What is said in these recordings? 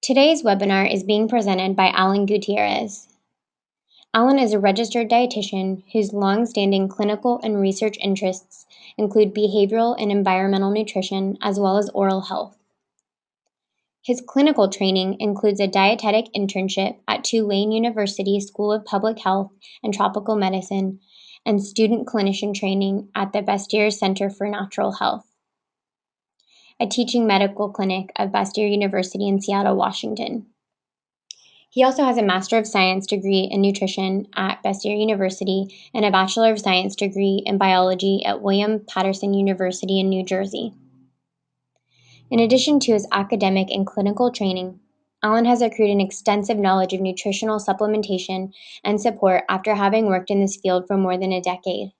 Today's webinar is being presented by Alan Gutierrez. Alan is a registered dietitian whose long-standing clinical and research interests include behavioral and environmental nutrition as well as oral health. His clinical training includes a dietetic internship at Tulane University School of Public Health and Tropical Medicine and student clinician training at the Bastyr Center for Natural Health, a teaching medical clinic at Bastyr University in Seattle, Washington. He also has a Master of Science degree in nutrition at Bastyr University and a Bachelor of Science degree in biology at William Patterson University in New Jersey. In addition to his academic and clinical training, Alan has accrued an extensive knowledge of nutritional supplementation and support after having worked in this field for more than a decade.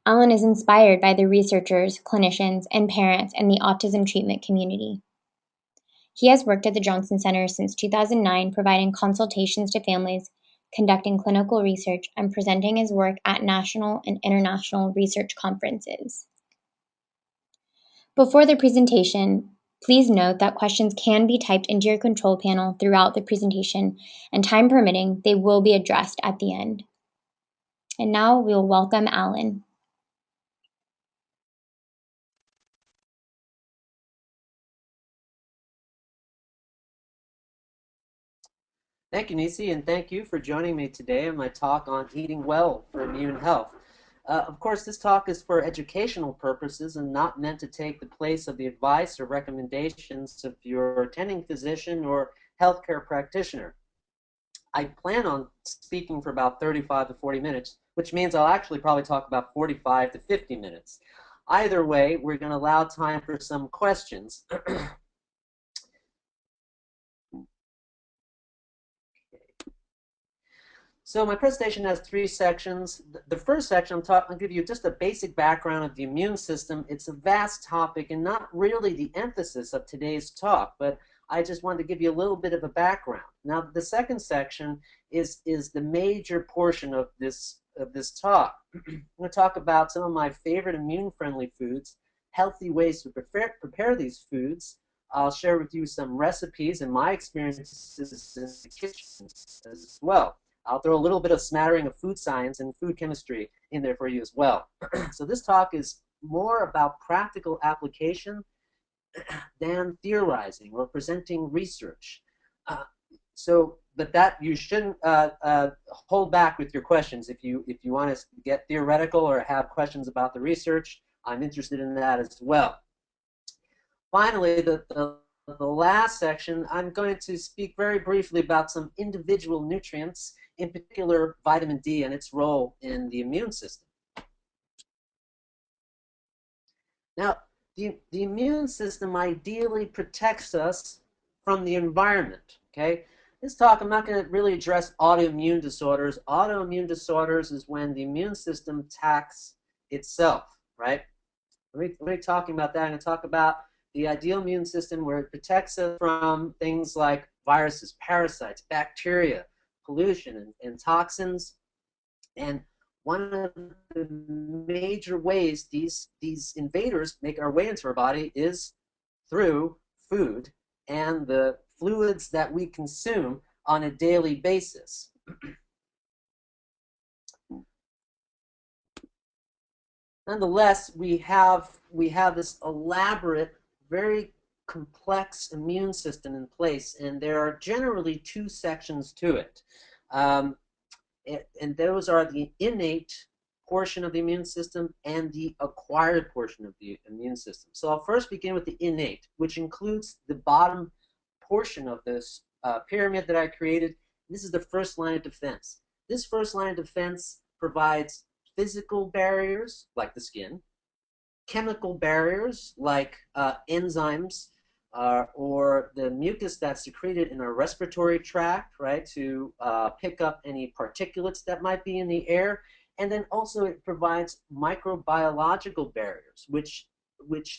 Alan is inspired by the researchers, clinicians, and parents in the autism treatment community. He has worked at the Johnson Center since 2009, providing consultations to families, conducting clinical research, and presenting his work at national and international research conferences. Before the presentation, please note that questions can be typed into your control panel throughout the presentation, and time permitting, they will be addressed at the end. And now we will welcome Alan. Thank you, Nisi, and thank you for joining me today in my talk on eating well for immune health. Of course, this talk is for educational purposes and not meant to take the place of the advice or recommendations of your attending physician or healthcare practitioner. I plan on speaking for about 35 to 40 minutes, which means I'll actually probably talk about 45 to 50 minutes. Either way, we're going to allow time for some questions. So my presentation has three sections. The first section, I'll give you just a basic background of the immune system. It's a vast topic and not really the emphasis of today's talk, but I just wanted to give you a little bit of a background. Now, the second section is the major portion of this talk. I'm going to talk about some of my favorite immune-friendly foods, healthy ways to prepare these foods. I'll share with you some recipes and my experiences in the kitchen as well. I'll throw a little bit of smattering of food science and food chemistry in there for you as well. So this talk is more about practical application than theorizing or presenting research. But that you shouldn't hold back with your questions. If you want to get theoretical or have questions about the research, I'm interested in that as well. Finally, the last section, I'm going to speak very briefly about some individual nutrients, in particular vitamin D and its role in the immune system. Now, the immune system ideally protects us from the environment, okay? This talk, I'm not going to really address autoimmune disorders. Autoimmune disorders is when the immune system attacks itself, right? We're talking about that. I'm going to talk about the ideal immune system where it protects us from things like viruses, parasites, bacteria, pollution, and toxins. And one of the major ways these invaders make our way into our body is through food and the fluids that we consume on a daily basis. Nonetheless, we have this elaborate, very complex immune system in place, and there are generally two sections to it. And those are the innate portion of the immune system and the acquired portion of the immune system. So I'll first begin with the innate, which includes the bottom portion of this pyramid that I created. This is the first line of defense. This first line of defense provides physical barriers, like the skin, chemical barriers, like enzymes, or the mucus that's secreted in our respiratory tract, right, to pick up any particulates that might be in the air. And then also it provides microbiological barriers, which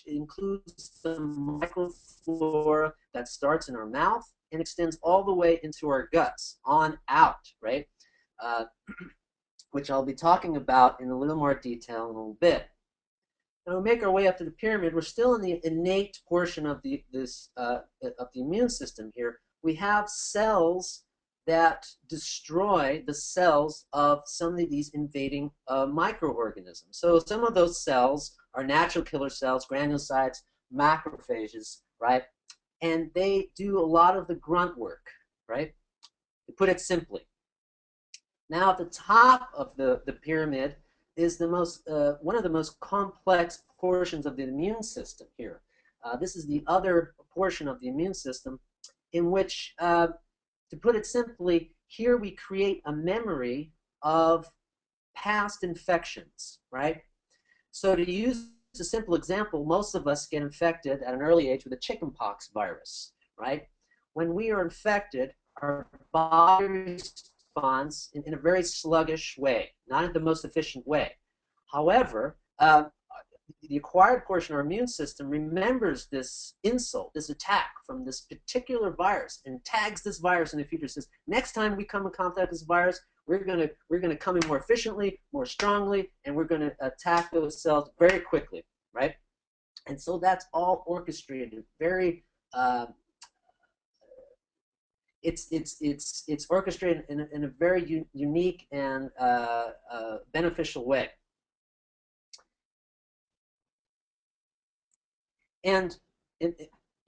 includes the microflora that starts in our mouth and extends all the way into our guts, on out, right? Which I'll be talking about in a little more detail in a little bit. And we make our way up to the pyramid. We're still in the innate portion of the immune system here. We have cells that destroy the cells of some of these invading microorganisms. So some of those cells are natural killer cells, granulocytes, macrophages, right? And they do a lot of the grunt work, right? To put it simply. Now, at the top of the pyramid is the one of the most complex portions of the immune system here. This is the other portion of the immune system in which, to put it simply, here we create a memory of past infections, right? So to use a simple example, most of us get infected at an early age with a chickenpox virus, right? When we are infected, our body responds in a very sluggish way, not in the most efficient way. However, the acquired portion of our immune system remembers this insult, this attack from this particular virus, and tags this virus in the future. Says, next time we come in contact with this virus, we're gonna come in more efficiently, more strongly, and we're gonna attack those cells very quickly, right? And so that's all orchestrated very. It's orchestrated in a very unique and beneficial way. And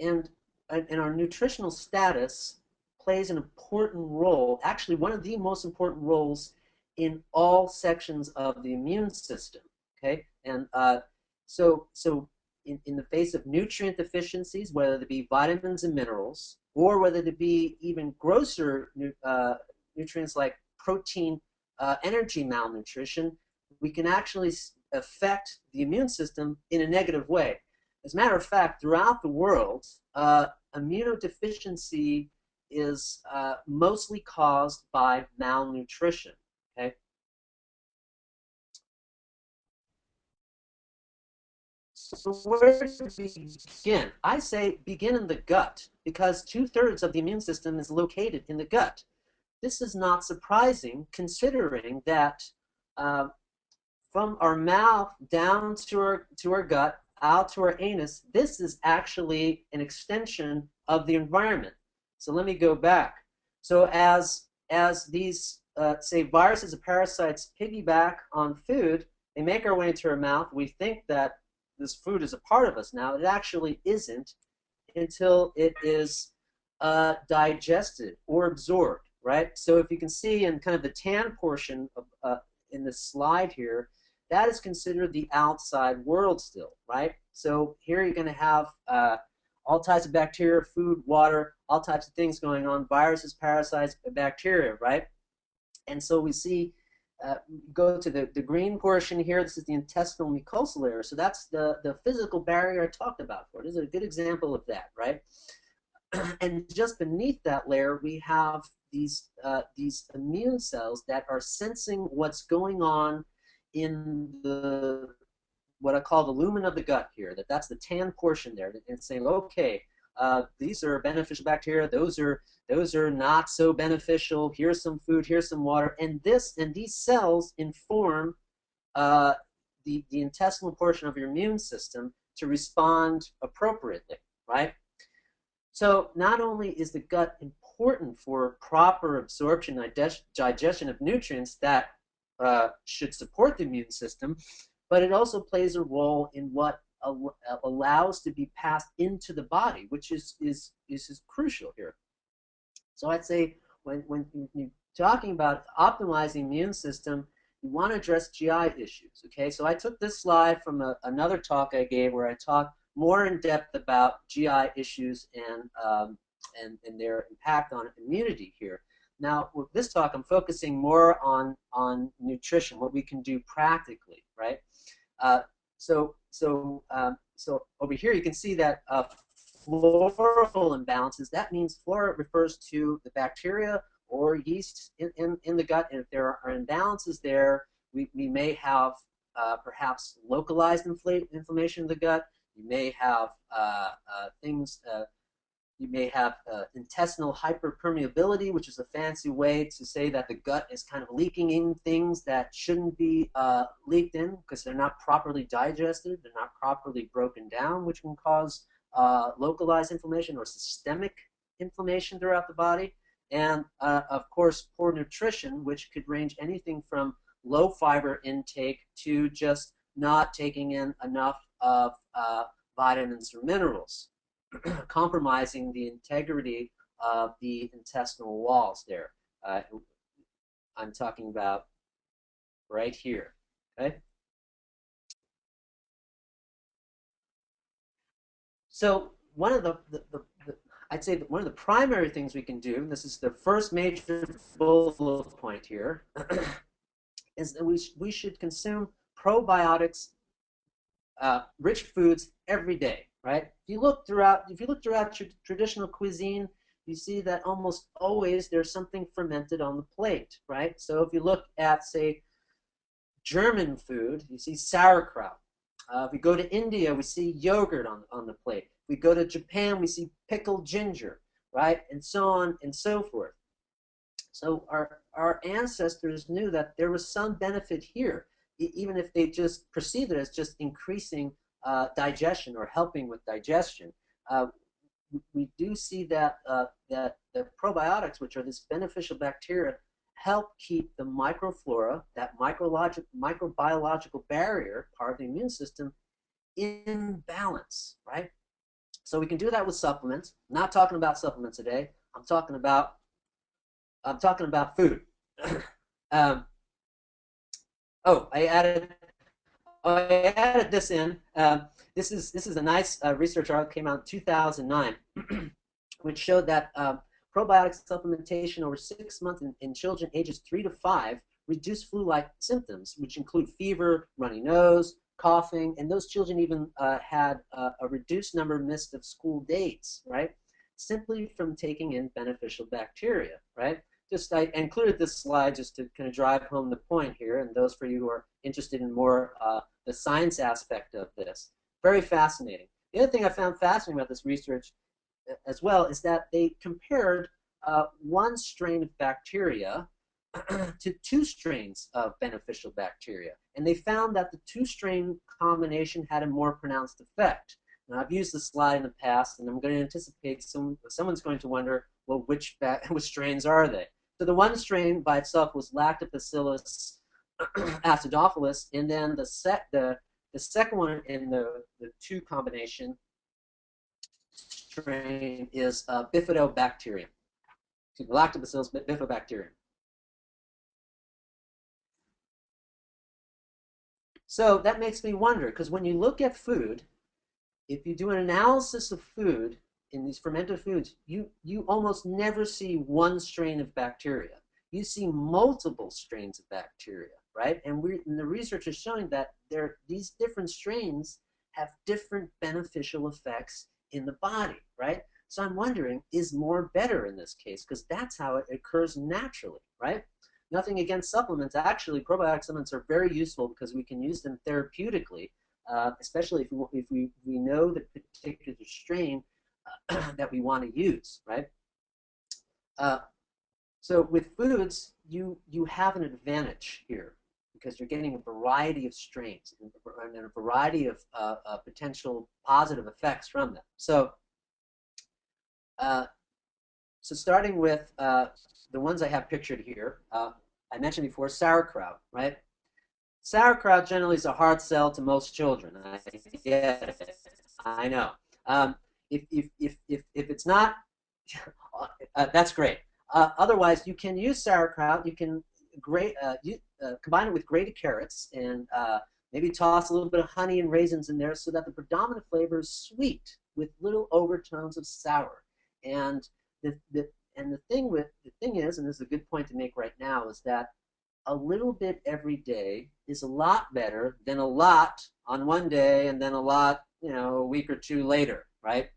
and our nutritional status plays an important role, actually one of the most important roles in all sections of the immune system. Okay, and so in the face of nutrient deficiencies, whether they be vitamins and minerals, or whether they be even grosser nutrients like protein, energy malnutrition, we can actually affect the immune system in a negative way. As a matter of fact, throughout the world, immunodeficiency is mostly caused by malnutrition. Okay. So where to begin? I say begin in the gut, because 2/3 of the immune system is located in the gut. This is not surprising, considering that from our mouth down to our gut, out to our anus, this is actually an extension of the environment. So let me go back. So as these say viruses or parasites piggyback on food, they make our way into our mouth. We think that this food is a part of us now. It actually isn't until it is digested or absorbed, right? So if you can see in kind of the tan portion of, in this slide here, that is considered the outside world still, right? So here you're going to have all types of bacteria, food, water, all types of things going on, viruses, parasites, bacteria, right? And so we see, go to the green portion here. This is the intestinal mucosal layer. So that's the physical barrier I talked about for. This is a good example of that, right? And just beneath that layer, we have these immune cells that are sensing what's going on in the what I call the lumen of the gut here. That's the tan portion there, and saying, okay, these are beneficial bacteria. Those are not so beneficial. Here's some food. Here's some water, and these cells inform the intestinal portion of your immune system to respond appropriately, right? So not only is the gut important for proper absorption and digestion of nutrients that should support the immune system, but it also plays a role in what allows to be passed into the body, which is crucial here. So I'd say when you're talking about optimizing immune system, you want to address GI issues. Okay, so I took this slide from another talk I gave where I talked more in depth about GI issues and their impact on immunity here. Now, with this talk, I'm focusing more on nutrition, what we can do practically, right? So over here, you can see that floral imbalances. That means flora refers to the bacteria or yeast in the gut, and if there are imbalances there, we may have perhaps localized inflammation in the gut. You may have things You may have intestinal hyperpermeability, which is a fancy way to say that the gut is kind of leaking in things that shouldn't be leaked in because they're not properly digested, they're not properly broken down, which can cause localized inflammation or systemic inflammation throughout the body. And of course, poor nutrition, which could range anything from low fiber intake to just not taking in enough of vitamins or minerals, compromising the integrity of the intestinal walls there. I'm talking about right here, okay? So one of I'd say that one of the primary things we can do, and this is the first major bullet point here, is that we should consume probiotics rich foods every day, right? If you look throughout traditional cuisine, you see that almost always there's something fermented on the plate, right? So if you look at, say, German food, you see sauerkraut. If we go to India, we see yogurt on the plate. If we go to Japan, we see pickled ginger, right? And so on and so forth. So our ancestors knew that there was some benefit here, even if they just perceived it as just increasing digestion or helping with digestion. Uh, we do see that that the probiotics, which are this beneficial bacteria, help keep the microflora, that microbiological barrier, part of the immune system, in balance, right? So we can do that with supplements. I'm not talking about supplements today. I'm talking about food. um, oh, I added. Oh, I added this in. This is a nice research article came out in 2009, which showed that probiotic supplementation over 6 months in children ages 3 to 5 reduced flu-like symptoms, which include fever, runny nose, coughing, and those children even had a reduced number missed of school days, right? Simply from taking in beneficial bacteria, right? Just I included this slide just to kind of drive home the point here, and those for you who are interested in more the science aspect of this. Very fascinating. The other thing I found fascinating about this research as well is that they compared one strain of bacteria to two strains of beneficial bacteria. And they found that the two strain combination had a more pronounced effect. Now, I've used this slide in the past, and I'm going to anticipate someone's going to wonder, well, which strains are they? So the one strain by itself was Lactobacillus acidophilus, and then the second one in the two combination strain is Bifidobacterium. Lactobacillus bifidobacterium. So that makes me wonder, because when you look at food, if you do an analysis of food in these fermented foods, you almost never see one strain of bacteria. You see multiple strains of bacteria, right? And the research is showing that these different strains have different beneficial effects in the body, right? So I'm wondering, is more better in this case? Because that's how it occurs naturally, right? Nothing against supplements. Actually, probiotic supplements are very useful because we can use them therapeutically, especially if we know the particular strain that we want to use, right? Uh, so with foods, you have an advantage here because you're getting a variety of strains and a variety of potential positive effects from them. Uh, so starting with the ones I have pictured here, I mentioned before sauerkraut, right? Sauerkraut generally is a hard sell to most children. I get it. I know. Um, if it's not, that's great. Otherwise, you can use sauerkraut. You can combine it with grated carrots and maybe toss a little bit of honey and raisins in there so that the predominant flavor is sweet with little overtones of sour. And the thing is, and this is a good point to make right now, is that a little bit every day is a lot better than a lot on one day and then a lot, a week or two later, right?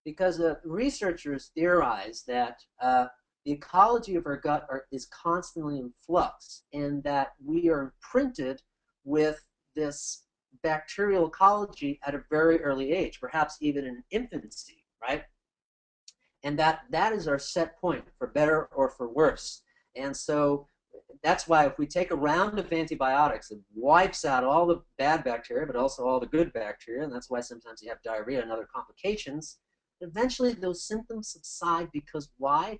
Because researchers theorize that the ecology of our gut is constantly in flux and that we are imprinted with this bacterial ecology at a very early age, perhaps even in infancy, right? and that is our set point for better or for worse. And so that's why if we take a round of antibiotics, it wipes out all the bad bacteria, but also all the good bacteria, and that's why sometimes you have diarrhea and other complications. Eventually, those symptoms subside because why?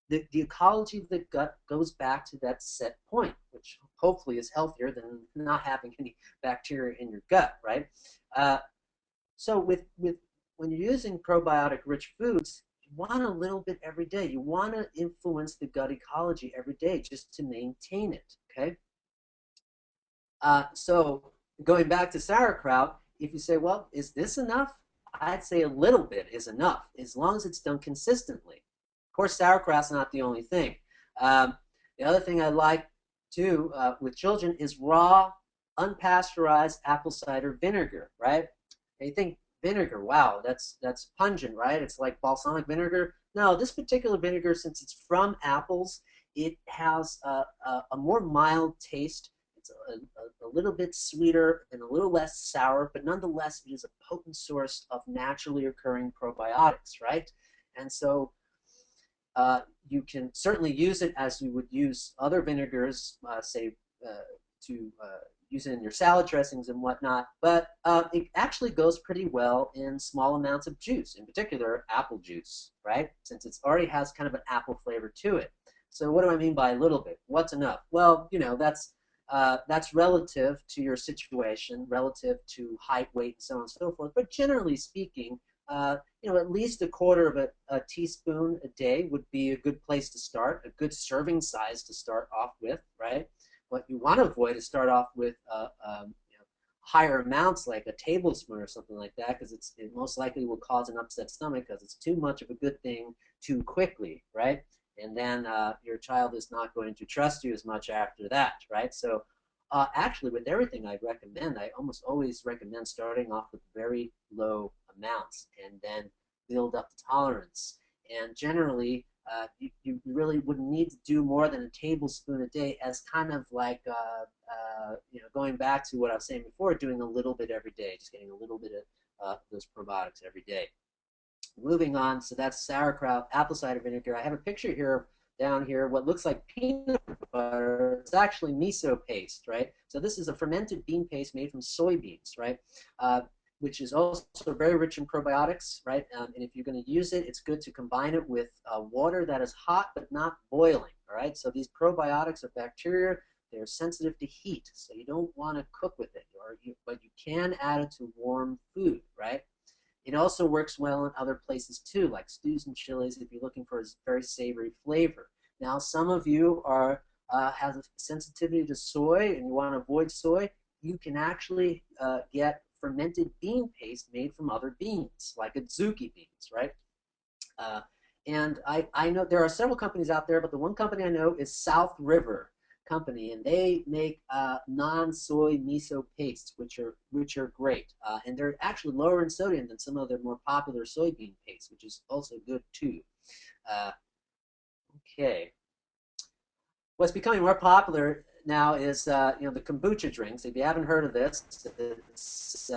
The ecology of the gut goes back to that set point, which hopefully is healthier than not having any bacteria in your gut, right? Uh, so with when you're using probiotic-rich foods, you want a little bit every day. You want to influence the gut ecology every day just to maintain it. Okay. So going back to sauerkraut, if you say, well, is this enough? I'd say a little bit is enough, as long as it's done consistently. Of course, sauerkraut's not the only thing. The other thing I like too with children is raw, unpasteurized apple cider vinegar, right? And you think vinegar, wow, that's pungent, right? It's like balsamic vinegar. No, this particular vinegar, since it's from apples, it has a more mild taste. It's a little bit sweeter and a little less sour, but nonetheless, it is a potent source of naturally occurring probiotics, right? And so you can certainly use it as you would use other vinegars, say, to use it in your salad dressings and whatnot, but it actually goes pretty well in small amounts of juice, in particular apple juice, right? Since it already has kind of an apple flavor to it. So what do I mean by a little bit? What's enough? Well, that's relative to your situation, relative to height, weight, and so on and so forth. But generally speaking, at least a quarter of a teaspoon a day would be a good place to start, a good serving size to start off with, right? What you want to avoid is start off with higher amounts, like a tablespoon or something like that, because it most likely will cause an upset stomach because it's too much of a good thing too quickly, right? And then your child is not going to trust you as much after that, right? So actually, with everything I recommend, I almost always recommend starting off with very low amounts and then build up the tolerance. And generally, you really wouldn't need to do more than a tablespoon a day as kind of like, going back to what I was saying before, doing a little bit every day, just getting a little bit of those probiotics every day. Moving on, so that's sauerkraut, apple cider vinegar. I have a picture here down here, what looks like peanut butter. It's actually miso paste, right? So this is a fermented bean paste made from soybeans, right? Which is also very rich in probiotics, right? And if you're going to use it, it's good to combine it with water that is hot but not boiling, all right? So these probiotics are bacteria. They're sensitive to heat, so you don't want to cook with it, but you can add it to warm food, right? It also works well in other places too, like stews and chilies if you're looking for a very savory flavor. Now, some of you have a sensitivity to soy and you want to avoid soy. You can actually get fermented bean paste made from other beans, like adzuki beans, right? Uh, and I know there are several companies out there, but the one company I know is South River Company, and they make non-soy miso pastes, which are great, and they're actually lower in sodium than some of their more popular soybean pastes, which is also good too. Uh, okay, what's becoming more popular now is the kombucha drinks. If you haven't heard of this, it's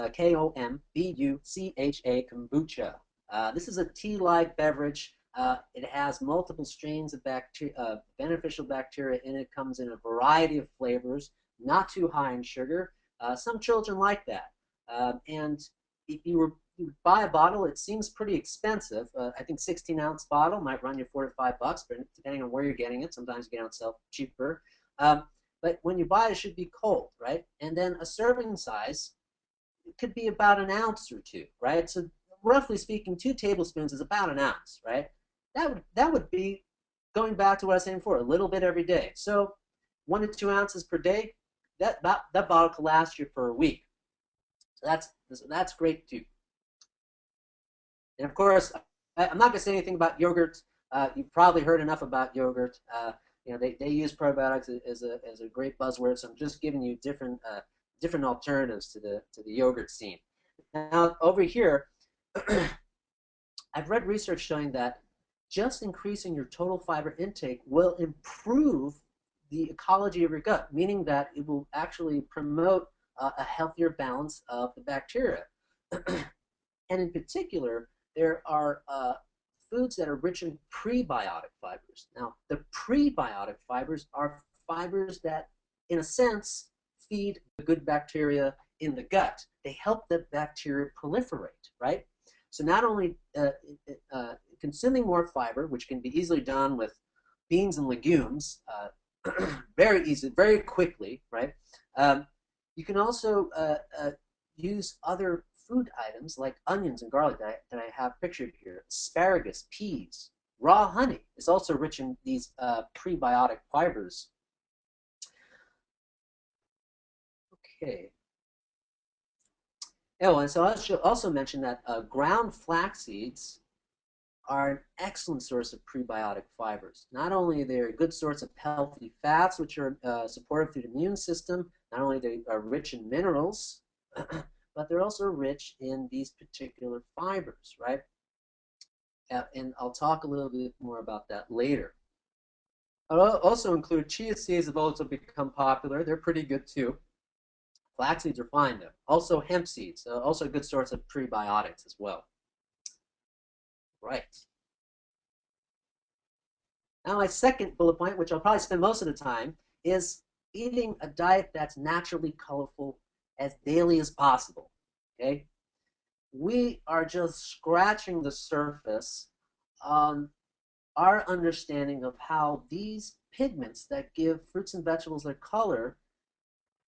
Kombucha. This is a tea-like beverage. It has multiple strains of bacteria, beneficial bacteria in it. Comes in a variety of flavors, not too high in sugar. Some children like that. And if you buy a bottle, it seems pretty expensive. I think 16-ounce bottle might run you $4 to $5, but depending on where you're getting it, sometimes you get on sale cheaper. But when you buy it, it should be cold, right? And then a serving size, it could be about an ounce or two, right? So roughly speaking, 2 tablespoons is about an ounce, right? That would be going back to what I was saying before, a little bit every day. So 1 to 2 ounces per day, that bottle could last you for a week. So that's great too. And of course, I'm not going to say anything about yogurt. You've probably heard enough about yogurt. They use probiotics as a great buzzword. So I'm just giving you different alternatives to the yogurt scene. Now over here, I've read research showing that just increasing your total fiber intake will improve the ecology of your gut, meaning that it will actually promote a healthier balance of the bacteria. And in particular, there are foods that are rich in prebiotic fibers. Now, the prebiotic fibers are fibers that, in a sense, feed the good bacteria in the gut. They help the bacteria proliferate, right? So not only consuming more fiber, which can be easily done with beans and legumes, very easy, very quickly, right? You can also use other food items like onions and garlic that I have pictured here, asparagus, peas, raw honey is also rich in these prebiotic fibers. Okay. Oh, and so I should also mention that ground flax seeds are an excellent source of prebiotic fibers. Not only are they a good source of healthy fats, which are supportive to the immune system, not only they are rich in minerals, but they're also rich in these particular fibers, right? And I'll talk a little bit more about that later. I'll also include chia seeds have also become popular. They're pretty good too. Flax seeds are fine though. Also hemp seeds, also a good source of prebiotics as well. Right. Now my second bullet point, which I'll probably spend most of the time, is eating a diet that's naturally colorful as daily as possible. Okay? We are just scratching the surface on our understanding of how these pigments that give fruits and vegetables their color,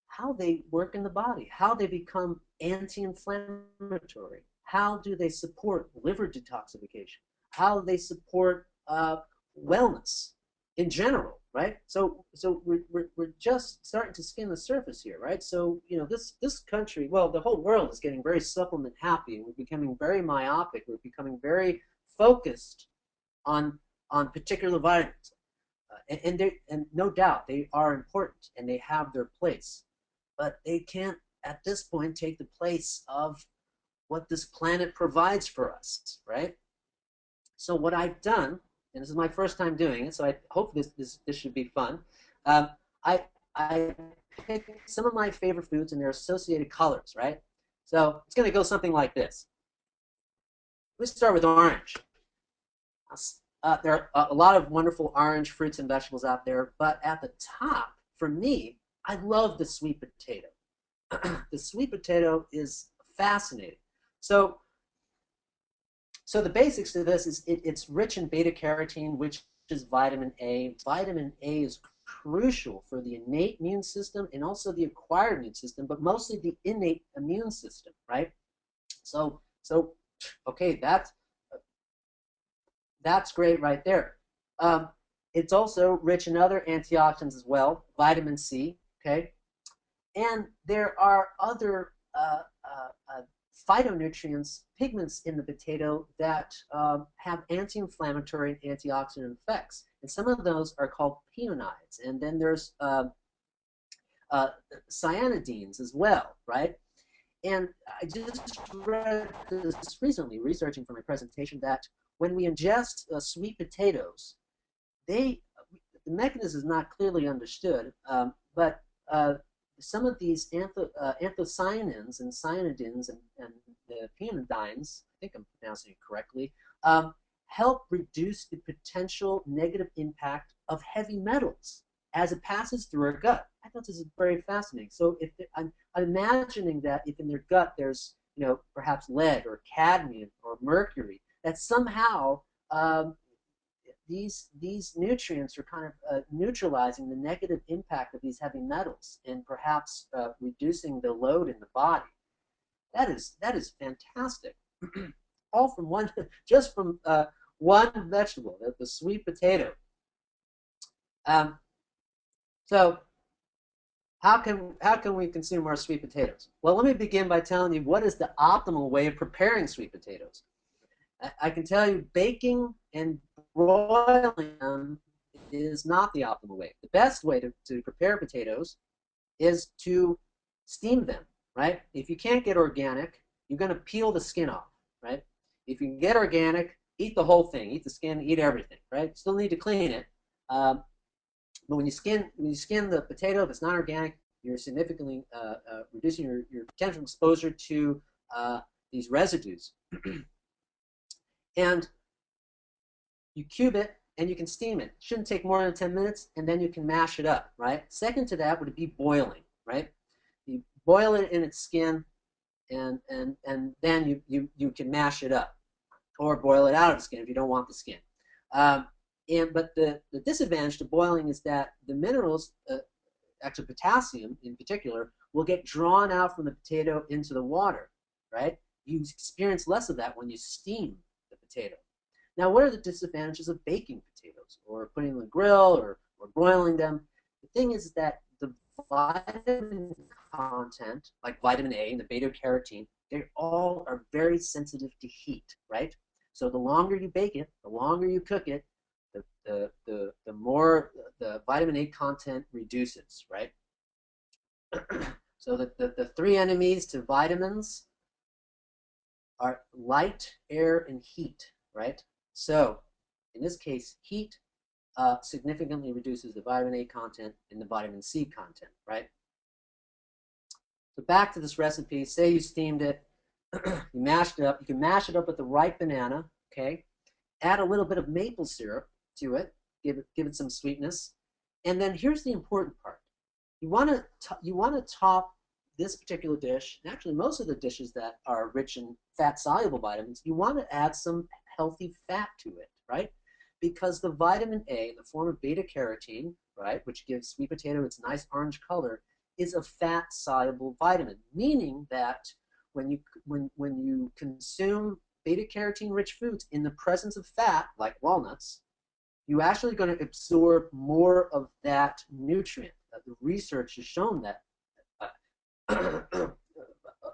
how they work in the body, how they become anti-inflammatory, how do they support liver detoxification, how they support wellness in general, right? So we're just starting to skim the surface here, right? So this country, well, the whole world is getting very supplement happy. We're becoming very myopic. We're becoming very focused on particular vitamins, and no doubt they are important and they have their place, but they can't at this point take the place of what this planet provides for us, right? So what I've done, and this is my first time doing it, so I hope this should be fun. Um, I I picked some of my favorite foods and their associated colors, right? So it's going to go something like this. Let's start with orange. There are a lot of wonderful orange fruits and vegetables out there, but at the top, for me, I love the sweet potato. The sweet potato is fascinating. So So the basics to this is it's rich in beta carotene, which is vitamin A. Vitamin A is crucial for the innate immune system and also the acquired immune system, but mostly the innate immune system, right? So okay, that's great right there. It's also rich in other antioxidants as well, vitamin C, okay? And there are other phytonutrients, pigments in the potato that have anti-inflammatory and antioxidant effects. And some of those are called peonides. And then there's cyanidins as well, right? And I just read this recently, researching for my presentation, that when we ingest sweet potatoes, the mechanism is not clearly understood, but some of these anthocyanins and cyanidins and the peonidines, I think I'm pronouncing it correctly, help reduce the potential negative impact of heavy metals as it passes through our gut. I thought this is very fascinating. So I'm imagining that if in their gut there's perhaps lead or cadmium or mercury, that somehow these nutrients are kind of neutralizing the negative impact of these heavy metals and perhaps reducing the load in the body. That is fantastic. All from one, just from one vegetable, the sweet potato. So how can we consume more sweet potatoes? Well, let me begin by telling you what is the optimal way of preparing sweet potatoes. I can tell you baking and broiling them is not the optimal way. The best way to prepare potatoes is to steam them, right? If you can't get organic, you're going to peel the skin off, right? If you can get organic, eat the whole thing, eat the skin, eat everything, right? Still need to clean it. But when you skin the potato, if it's not organic, you're significantly reducing your potential exposure to these residues. And You cube it, and you can steam it. Shouldn't take more than 10 minutes, and then you can mash it up, right? Second to that would be boiling, right? You boil it in its skin, and then you can mash it up, or boil it out of the skin if you don't want the skin. But the disadvantage to boiling is that the minerals, actually potassium in particular, will get drawn out from the potato into the water, right? You experience less of that when you steam the potato. Now, what are the disadvantages of baking potatoes or putting them in the grill or broiling them? The thing is that the vitamin content, like vitamin A and the beta carotene, they all are very sensitive to heat, right? So the longer you bake it, the longer you cook it, the more the vitamin A content reduces, right? So the three enemies to vitamins are light, air, and heat, right? So in this case, heat significantly reduces the vitamin A content and the vitamin C content, right? So back to this recipe, say you steamed it, you mashed it up. You can mash it up with the ripe banana, okay? Add a little bit of maple syrup to it, give it some sweetness. And then here's the important part. You want to top this particular dish, and actually most of the dishes that are rich in fat-soluble vitamins, you want to add some healthy fat to it, right? Because the vitamin A in the form of beta carotene, right, which gives sweet potato its nice orange color, is a fat-soluble vitamin, meaning that when you consume beta carotene rich foods in the presence of fat, like walnuts, you're actually going to absorb more of that nutrient. The research has shown that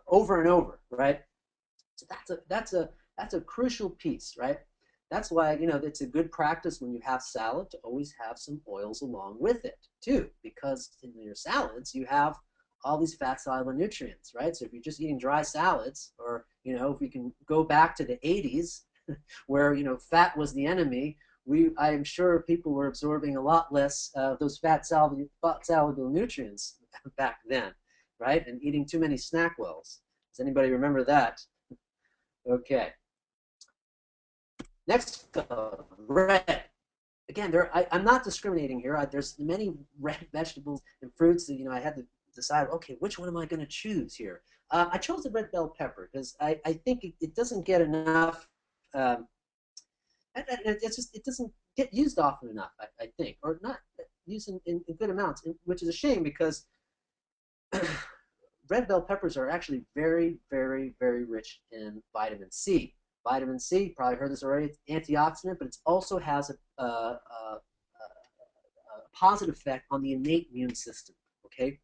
over and over, right? So that's a crucial piece, right? That's why it's a good practice when you have salad to always have some oils along with it too, because in your salads you have all these fat soluble nutrients, right? So if you're just eating dry salads, or if we can go back to the 80s where fat was the enemy, I am sure people were absorbing a lot less of those fat soluble nutrients back then, right? And eating too many snack wells. Does anybody remember that? Okay. Next, red. Again, I'm not discriminating here. There's many red vegetables and fruits that I had to decide. Okay, which one am I going to choose here? I chose the red bell pepper because I think it doesn't get enough. Um, it doesn't get used often enough. I think, or not used in good amounts, which is a shame because red bell peppers are actually very, very, very rich in vitamin C. Vitamin C, probably heard this already, it's antioxidant, but it also has a positive effect on the innate immune system, okay?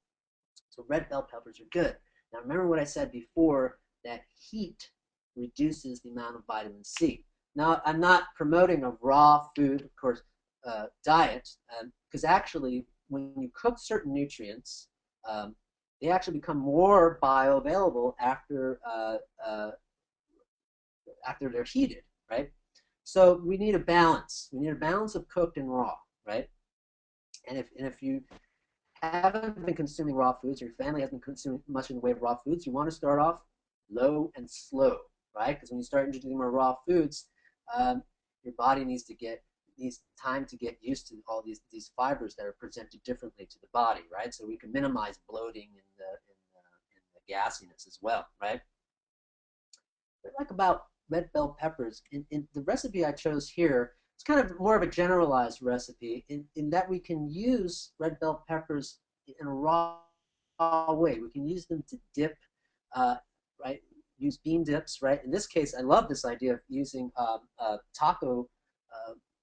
So red bell peppers are good. Now remember what I said before, that heat reduces the amount of vitamin C. Now I'm not promoting a raw food, of course, diet, because actually when you cook certain nutrients, they actually become more bioavailable after they're heated, right? So we need a balance. We need a balance of cooked and raw, right? And if you haven't been consuming raw foods, or your family hasn't been consuming much in the way of raw foods, you want to start off low and slow, right? Because when you start introducing more raw foods, your body needs time to get used to all these fibers that are presented differently to the body, right? So we can minimize bloating and the gassiness as well, right? What I like about red bell peppers, in the recipe I chose here, it's kind of more of a generalized recipe in that we can use red bell peppers in a raw way. We can use them to dip, right? Use bean dips, right? In this case, I love this idea of using taco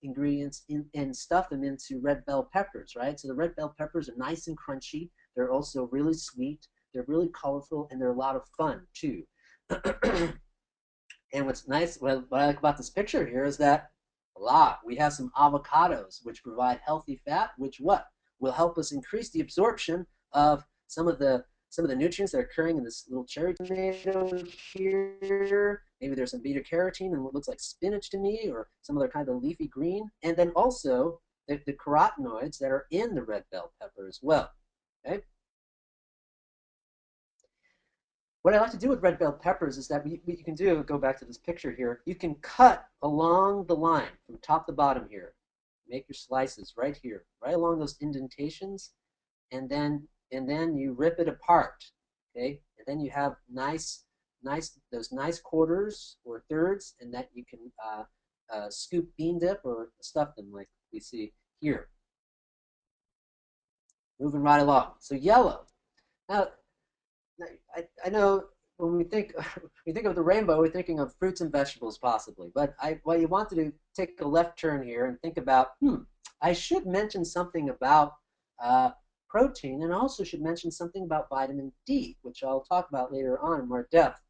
ingredients and stuff them into red bell peppers, right? So the red bell peppers are nice and crunchy. They're also really sweet. They're really colorful, and they're a lot of fun too. And what's nice, what I like about this picture here is that we have some avocados, which provide healthy fat, which will help us increase the absorption of some of the nutrients that are occurring in this little cherry tomato here. Maybe there's some beta carotene and what looks like spinach to me, or some other kind of leafy green. And then also the carotenoids that are in the red bell pepper as well. Okay. what I like to do with red bell peppers is that what you can do, go back to this picture here, you can cut along the line from top to bottom here. Make your slices right here, right along those indentations, and then you rip it apart, okay? And then you have those nice quarters or thirds, and that you can scoop bean dip or stuff them like we see here. Moving right along. So yellow. Now, I know when we think of the rainbow, we're thinking of fruits and vegetables possibly. But what you want to do, take a left turn here and think about, I should mention something about uh, protein, and also should mention something about vitamin D, which I'll talk about later on in more depth.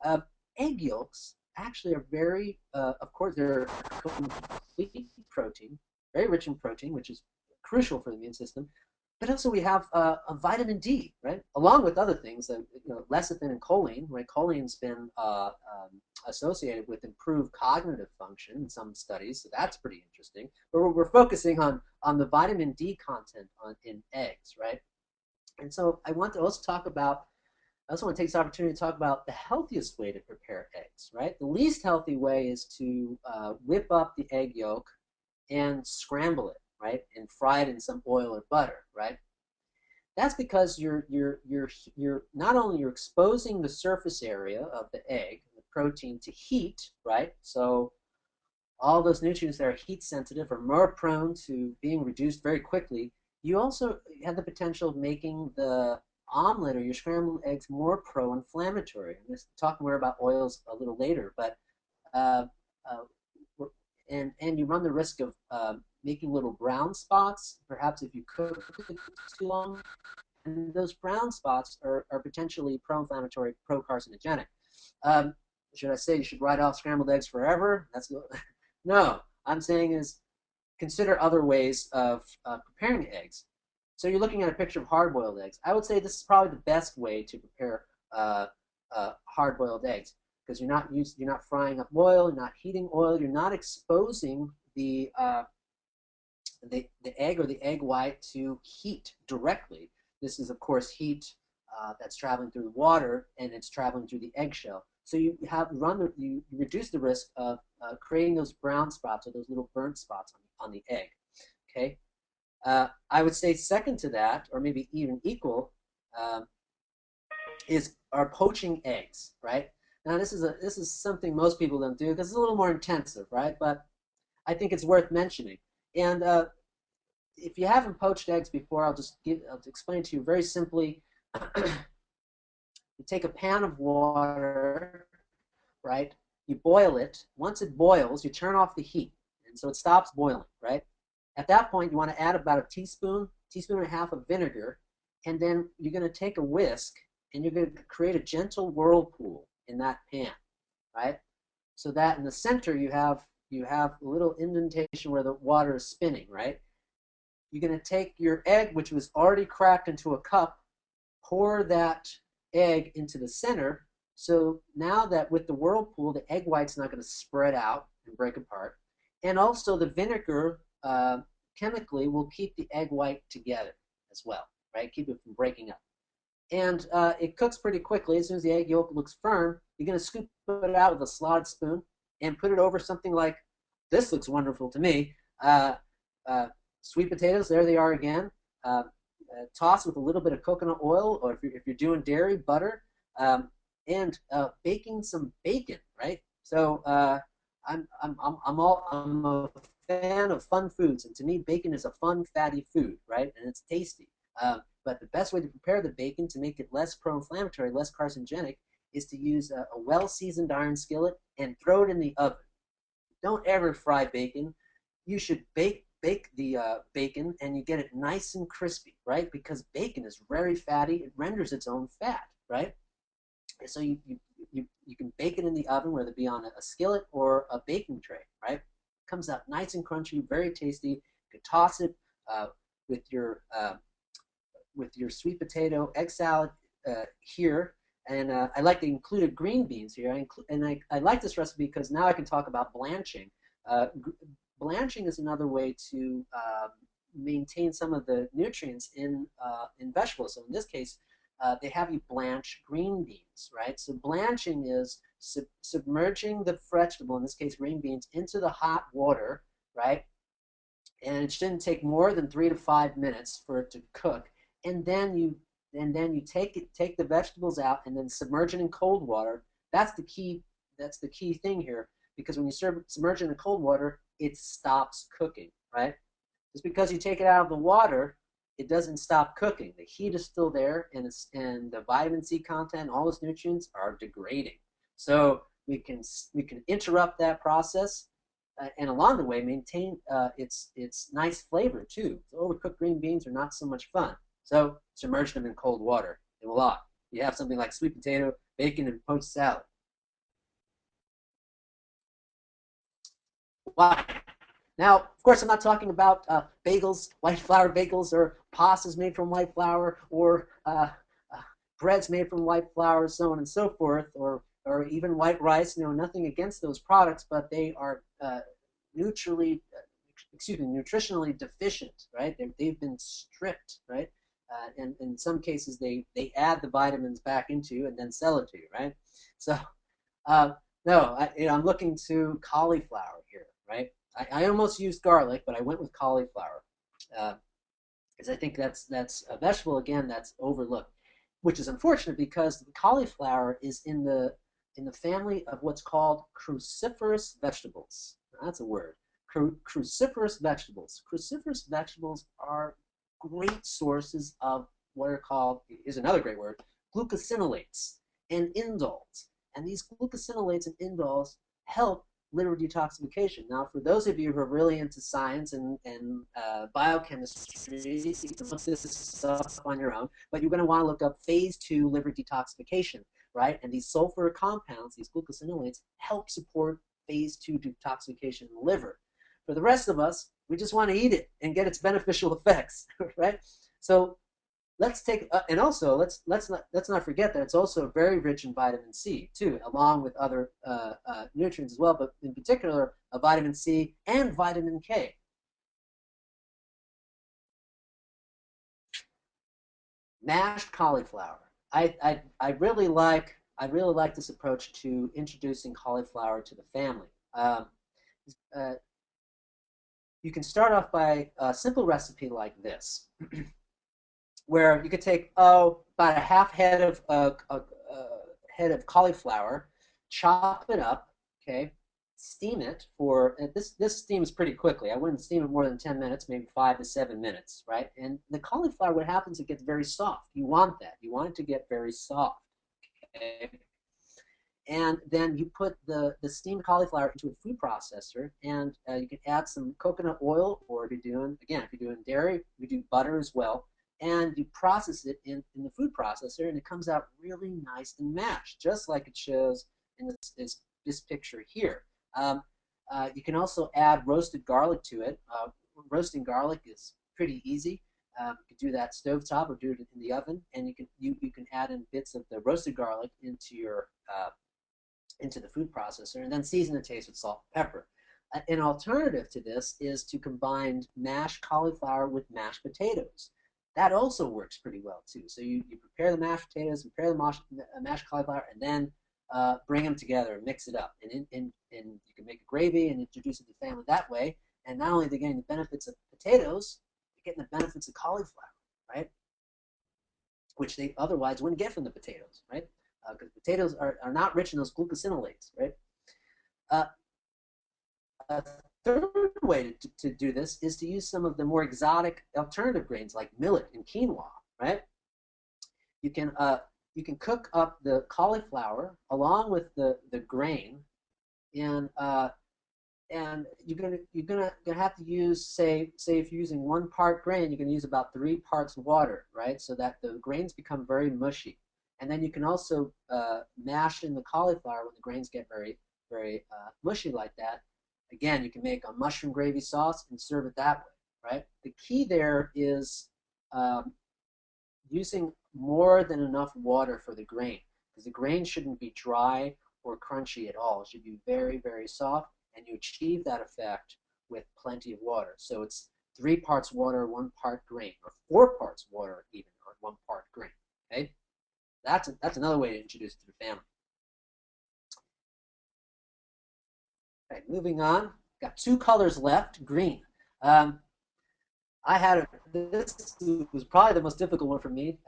Uh, Egg yolks actually are very, of course, they're complete protein, very rich in protein, which is crucial for the immune system. But also we have a vitamin D, right? Along with other things, lecithin and choline, right? Choline's been associated with improved cognitive function in some studies, so that's pretty interesting. But we're focusing on the vitamin D content in eggs, right? And so I want to also talk about, I also want to take this opportunity to talk about the healthiest way to prepare eggs, right? The least healthy way is to whip up the egg yolk and scramble it, right, and fry it in some oil or butter, right? That's because you're not only you're exposing the surface area of the egg, the protein, to heat, right? So all those nutrients that are heat sensitive are more prone to being reduced very quickly. You also have the potential of making the omelet or your scrambled eggs more pro-inflammatory. I'm going to talk more about oils a little later, but uh, uh, and you run the risk of making little brown spots, perhaps if you cook it too long. And those brown spots are potentially pro-inflammatory, pro-carcinogenic. Um, should I say you should write off scrambled eggs forever? That's no. I'm saying is consider other ways of preparing eggs. So you're looking at a picture of hard-boiled eggs. I would say this is probably the best way to prepare hard-boiled eggs because you're not frying up oil, you're not heating oil, you're not exposing the egg or the egg white to heat directly. This is, of course, heat that's traveling through the water and it's traveling through the eggshell. So you reduce the risk of creating those brown spots or those little burnt spots on the egg. Okay, I would say second to that, or maybe even equal, um, is our poaching eggs. Right now, this is something most people don't do because it's a little more intensive, right? But I think it's worth mentioning. And if you haven't poached eggs before, I'll explain to you very simply. You take a pan of water, right? You boil it. Once it boils, you turn off the heat, and so it stops boiling, right? At that point, you want to add about a teaspoon and a half of vinegar, and then you're going to take a whisk and you're going to create a gentle whirlpool in that pan, right? So that in the center you have a little indentation where the water is spinning, right? You're going to take your egg, which was already cracked into a cup, pour that egg into the center. So now that with the whirlpool, the egg white's not going to spread out and break apart. And also the vinegar chemically will keep the egg white together as well, right? Keep it from breaking up. And it cooks pretty quickly. As soon as the egg yolk looks firm, you're going to scoop it out with a slotted spoon and put it over something like, this looks wonderful to me, uh, sweet potatoes, there they are again. Toss with a little bit of coconut oil, or if you're doing dairy, butter, and baking some bacon, right? So I'm a fan of fun foods, and to me, bacon is a fun, fatty food, right? And it's tasty. But the best way to prepare the bacon to make it less pro-inflammatory, less carcinogenic, is to use a well-seasoned iron skillet and throw it in the oven. Don't ever fry bacon. You should bake the bacon and you get it nice and crispy, right? Because bacon is very fatty. It renders its own fat, right? So you can bake it in the oven, whether it be on a skillet or a baking tray, right? It comes out nice and crunchy, very tasty. You can toss it uh, with your uh, with your sweet potato egg salad here. And I like to include green beans here. I like this recipe because now I can talk about blanching. Uh, Blanching is another way to maintain some of the nutrients in vegetables. So in this case, they have you blanch green beans, right? So blanching is submerging the vegetable, in this case green beans, into the hot water, right? And it shouldn't take more than 3 to 5 minutes for it to cook. And then you take the vegetables out and then submerge it in cold water. That's the key. That's the key thing here, because when you submerge it in cold water, it stops cooking, right? Just because you take it out of the water, it doesn't stop cooking. The heat is still there, and the vitamin C content, all those nutrients are degrading. So we can interrupt that process, and along the way maintain its nice flavor too. So overcooked green beans are not so much fun. So submerge them in cold water, and voila, you have something like sweet potato, bacon, and poached salad. Why? Now, of course, I'm not talking about bagels, white flour bagels, or pastas made from white flour, or breads made from white flour, so on and so forth, or even white rice. You know, nothing against those products, but they are nutritionally deficient, right? They've been stripped, right? And in some cases, they add the vitamins back into and then sell it to you, right? So uh, no, I'm looking to cauliflower here, right? I almost used garlic, but I went with cauliflower because I think that's a vegetable again that's overlooked, which is unfortunate because the cauliflower is in the family of what's called cruciferous vegetables. That's a word. Cruciferous vegetables. Cruciferous vegetables are great sources of what are called, is another great word, glucosinolates and indoles. And these glucosinolates and indoles help liver detoxification. Now, for those of you who are really into science and biochemistry, you can look this up on your own, but you're going to want to look up phase 2 liver detoxification, right? And these sulfur compounds, these glucosinolates, help support phase 2 detoxification in the liver. For the rest of us, we just want to eat it and get its beneficial effects, right? So let's take and also let's not forget that it's also very rich in vitamin C too, along with other nutrients as well, but in particular vitamin C and vitamin K. Mashed cauliflower. I really like this approach to introducing cauliflower to the family. Uh, you can start off by a simple recipe like this, where you could take about a half head of cauliflower, chop it up, okay, steam it for this steams pretty quickly. I wouldn't steam it more than 10 minutes, maybe 5 to 7 minutes, right? And the cauliflower, what happens? It gets very soft. You want that. You want it to get very soft. Okay? And then you put the steamed cauliflower into a food processor, and you can add some coconut oil, or if you're doing dairy, you do butter as well, and you process it in the food processor, and it comes out really nice and mashed, just like it shows in this picture here. Um, you can also add roasted garlic to it. Roasting garlic is pretty easy. You can do that stovetop or do it in the oven, and you can add in bits of the roasted garlic into the food processor, and then season the taste with salt and pepper. An alternative to this is to combine mashed cauliflower with mashed potatoes. That also works pretty well too. So you prepare the mashed potatoes, prepare the mashed cauliflower, and then bring them together and mix it up. And you can make a gravy and introduce it to the family that way. And not only are they getting the benefits of potatoes, they're getting the benefits of cauliflower, right? Which they otherwise wouldn't get from the potatoes, right? Because potatoes are not rich in those glucosinolates, right? Uh, a third way to do this is to use some of the more exotic alternative grains like millet and quinoa, right? You can uh, you can cook up the cauliflower along with the grain, and you're gonna have to use, say if you're using 1 part grain, you're gonna use about 3 parts water, right? So that the grains become very mushy. And then you can also mash in the cauliflower when the grains get very mushy like that. Again, you can make a mushroom gravy sauce and serve it that way, right? The key there is um, using more than enough water for the grain, because the grain shouldn't be dry or crunchy at all. It should be very, very soft, and you achieve that effect with plenty of water. So it's 3 parts water, 1 part grain, or 4 parts water even, or 1 part grain. Okay. That's another way to introduce it to the family. Okay, moving on. Got two colors left. Green. Um, I had this was probably the most difficult one for me.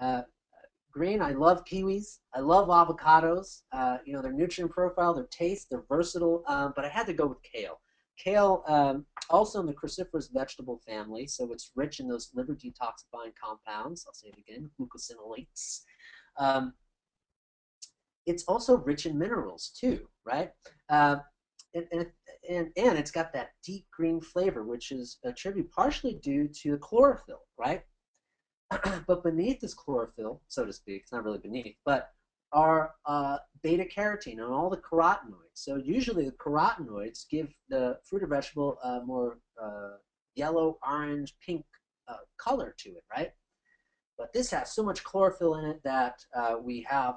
Green. I love kiwis. I love avocados. Their nutrient profile, their taste, they're versatile. But I had to go with kale. Kale, also in the cruciferous vegetable family, so it's rich in those liver detoxifying compounds. I'll say it again, glucosinolates. Um, it's also rich in minerals too, right? Uh, and, and, and it's got that deep green flavor, which is attributed partially due to the chlorophyll, right? But beneath this chlorophyll, so to speak, it's not really beneath, but are beta carotene and all the carotenoids. So usually the carotenoids give the fruit or vegetable a more yellow, orange, pink color to it, right? But this has so much chlorophyll in it that we have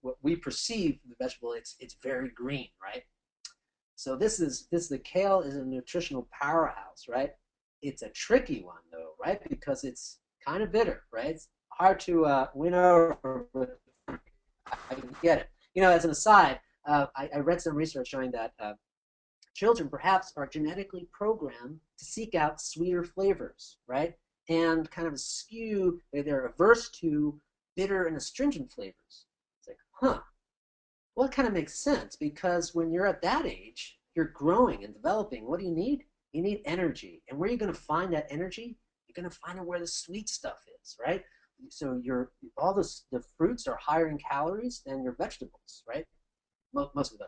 what we perceive the vegetable. It's very green, right? So the kale is a nutritional powerhouse, right? It's a tricky one though, right? Because it's kind of bitter, right? It's hard to win over. But I get it. As an aside, I read some research showing that children perhaps are genetically programmed to seek out sweeter flavors, right? And kind of skew, they're averse to bitter and astringent flavors. It's like, huh, well, it kind of makes sense because when you're at that age, you're growing and developing. What do you need? You need energy. And where are you going to find that energy? You're going to find it where the sweet stuff is, right? So the fruits are higher in calories than your vegetables, right? Most of the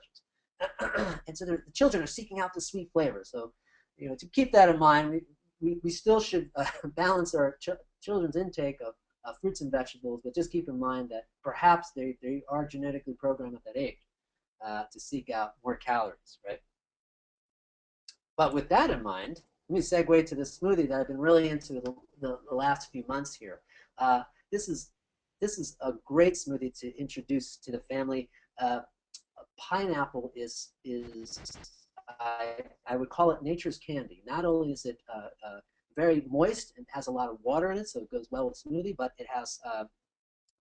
vegetables. And so the children are seeking out the sweet flavor. So, to keep that in mind, we still should balance our children's intake of fruits and vegetables, but just keep in mind that perhaps they are genetically programmed at that age to seek out more calories, right? But with that in mind, let me segue to the smoothie that I've been really into the last few months here. Uh, this is this is a great smoothie to introduce to the family. Pineapple is I would call it nature's candy. Not only is it very moist and has a lot of water in it, so it goes well with smoothie, but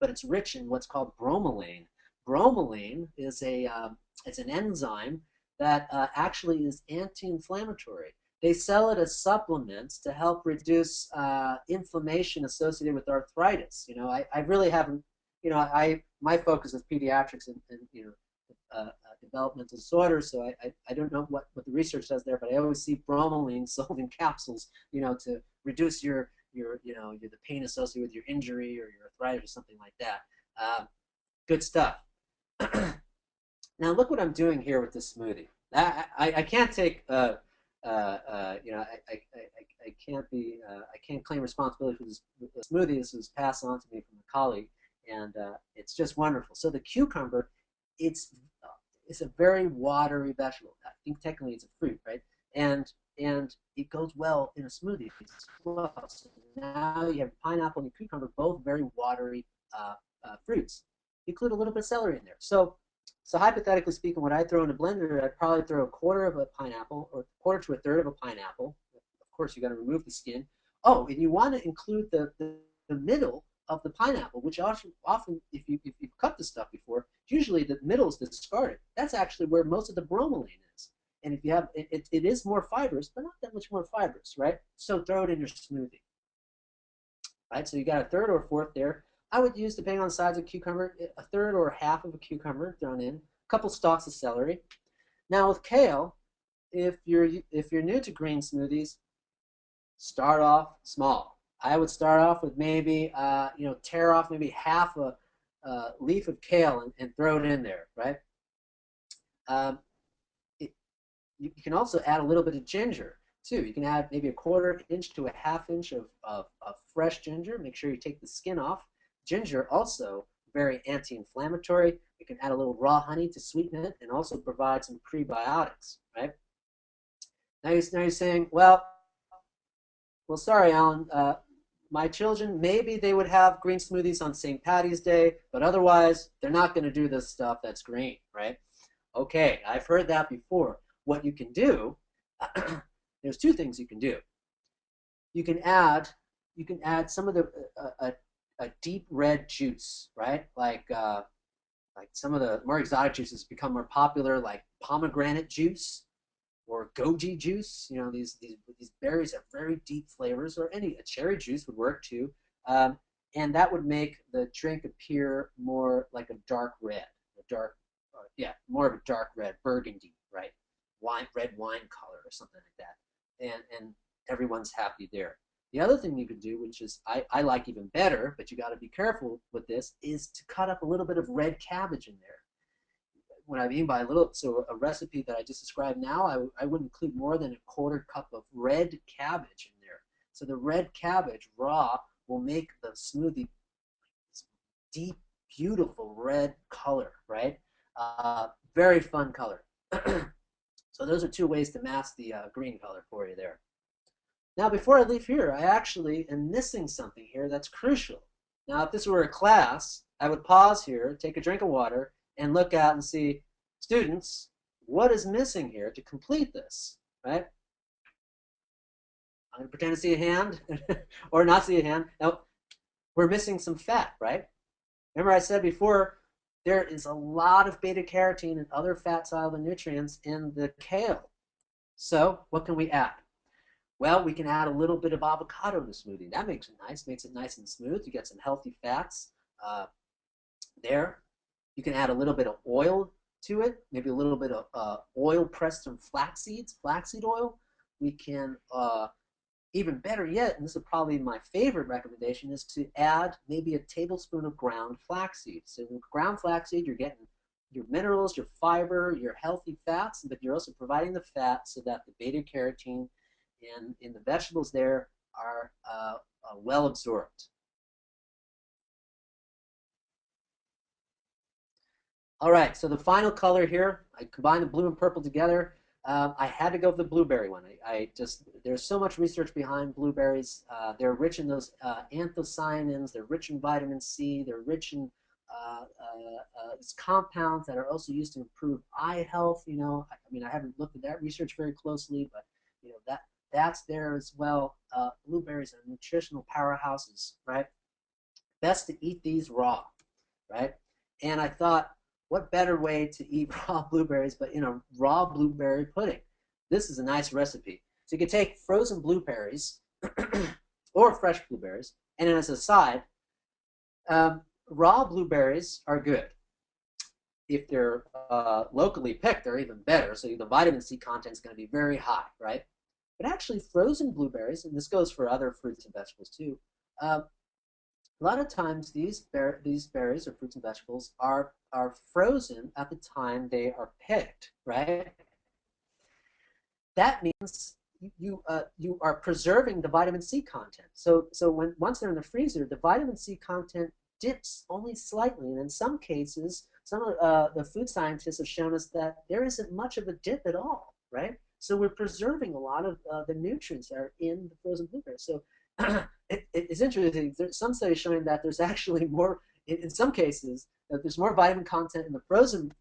it's rich in what's called bromelain. Bromelain is it's an enzyme that actually is anti-inflammatory. They sell it as supplements to help reduce inflammation associated with arthritis. I really haven't. My focus is pediatrics and developmental disorders, so I don't know what the research does there, but I always see bromelain sold in capsules, to reduce the pain associated with your injury or your arthritis or something like that. Good stuff. Now look what I'm doing here with this smoothie. I can't take I can't claim responsibility for this smoothie. This was passed on to me from a colleague, and it's just wonderful. So the cucumber, it's it's a very watery vegetable. I think technically it's a fruit, right? And it goes well in a smoothie as well. So now you have pineapple and cucumber, both very watery fruits. Include a little bit of celery in there. So hypothetically speaking, when I throw in a blender, I'd probably throw a quarter of a pineapple or a quarter to a third of a pineapple. Of course, you got to remove the skin. Oh, and you want to include the middle of the pineapple, which often if you've cut the stuff before, usually the middle is discarded. That's actually where most of the bromelain is. And if you have it is more fibrous, but not that much more fibrous, right? So throw it in your smoothie. Right? So you got a third or a fourth there. I would use, depending on the size of cucumber, a third or half of a cucumber thrown in, a couple stalks of celery. Now with kale, if you're new to green smoothies, start off small. I would start off with maybe tear off maybe half a leaf of kale and throw it in there, right? Um, you can also add a little bit of ginger too. You can add maybe a quarter inch to a half inch of fresh ginger. Make sure you take the skin off. Ginger also very anti-inflammatory. You can add a little raw honey to sweeten it and also provide some prebiotics, right? Now you're saying, well, sorry, Alan. My children, maybe they would have green smoothies on St. Patty's Day, but otherwise, they're not going to do this stuff that's green, right? Okay, I've heard that before. What you can do, there's two things you can do. You can add some of the a deep red juice, right? Like some of the more exotic juices become more popular, like pomegranate juice or goji juice. You know, these berries have very deep flavors, or any a cherry juice would work too. Um, and that would make the drink appear more like a dark red, a dark, yeah, more of a dark red, burgundy, right? Red wine color or something like that. And everyone's happy there. The other thing you could do, which is I like even better, but you got to be careful with this, is to cut up a little bit of red cabbage in there. What I mean by a little, so a recipe that I just described now, I would include more than a quarter cup of red cabbage in there. So the red cabbage raw will make the smoothie deep, beautiful red color, right? Very fun color. So those are two ways to mask the green color for you there. Now, before I leave here, I actually am missing something here that's crucial. Now, if this were a class, I would pause here, take a drink of water, and look out and see, students, what is missing here to complete this, right? I'm going to pretend to see a hand or not see a hand. Now, we're missing some fat, right? Remember I said before, there is a lot of beta carotene and other fat-soluble nutrients in the kale. So what can we add? Well, we can add a little bit of avocado in the smoothie. That makes it nice and smooth. You get some healthy fats uh, there. You can add a little bit of oil to it, maybe a little bit of oil pressed from flaxseed oil. We can, even better yet, and this is probably my favorite recommendation, is to add maybe a tablespoon of ground flaxseed. So with ground flaxseed, you're getting your minerals, your fiber, your healthy fats, but you're also providing the fat so that the beta carotene in the vegetables there are well absorbed. All right, so the final color here, I combined the blue and purple together. I had to go with the blueberry one. I just, there's so much research behind blueberries. They're rich in those anthocyanins, they're rich in vitamin C, they're rich in compounds that are also used to improve eye health. You know, I mean, I haven't looked at that research very closely, but you know, that's there as well. Blueberries are nutritional powerhouses, right? Best to eat these raw, right? And I thought, what better way to eat raw blueberries but in a raw blueberry pudding? This is a nice recipe. So you can take frozen blueberries or fresh blueberries, and then as a side, raw blueberries are good. If they're locally picked, they're even better. So the vitamin C content is going to be very high, right? But actually, frozen blueberries, and this goes for other fruits and vegetables too, a lot of times these berries or fruits and vegetables are frozen at the time they are picked, right? That means you are preserving the vitamin C content. So when once they're in the freezer, the vitamin C content dips only slightly, and in some cases, some of the food scientists have shown us that there isn't much of a dip at all, right? So we're preserving a lot of the nutrients that are in the frozen blueberries. So it's interesting. There's some studies showing that there's actually more, in some cases, that there's more vitamin content in the frozen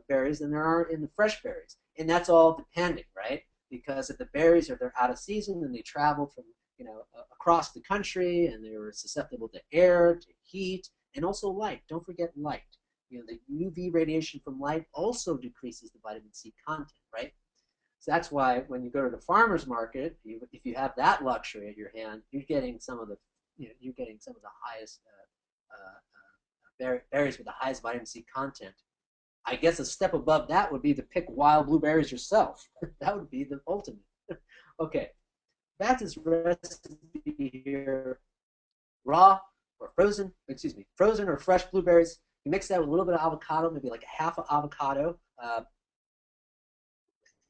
berries than there are in the fresh berries, and that's all depending, right? Because if the berries are they're out of season and they traveled from across the country and they were susceptible to air, to heat, and also light. Don't forget light. You know, the UV radiation from light also decreases the vitamin C content, right? So that's why when you go to the farmer's market, if you have that luxury at your hand, you're getting some of the, you're getting some of the highest berries with the highest vitamin C content. I guess a step above that would be to pick wild blueberries yourself. That would be the ultimate. Okay, that's his recipe here. Raw or frozen, excuse me, frozen or fresh blueberries. You mix that with a little bit of avocado, maybe like a half of avocado.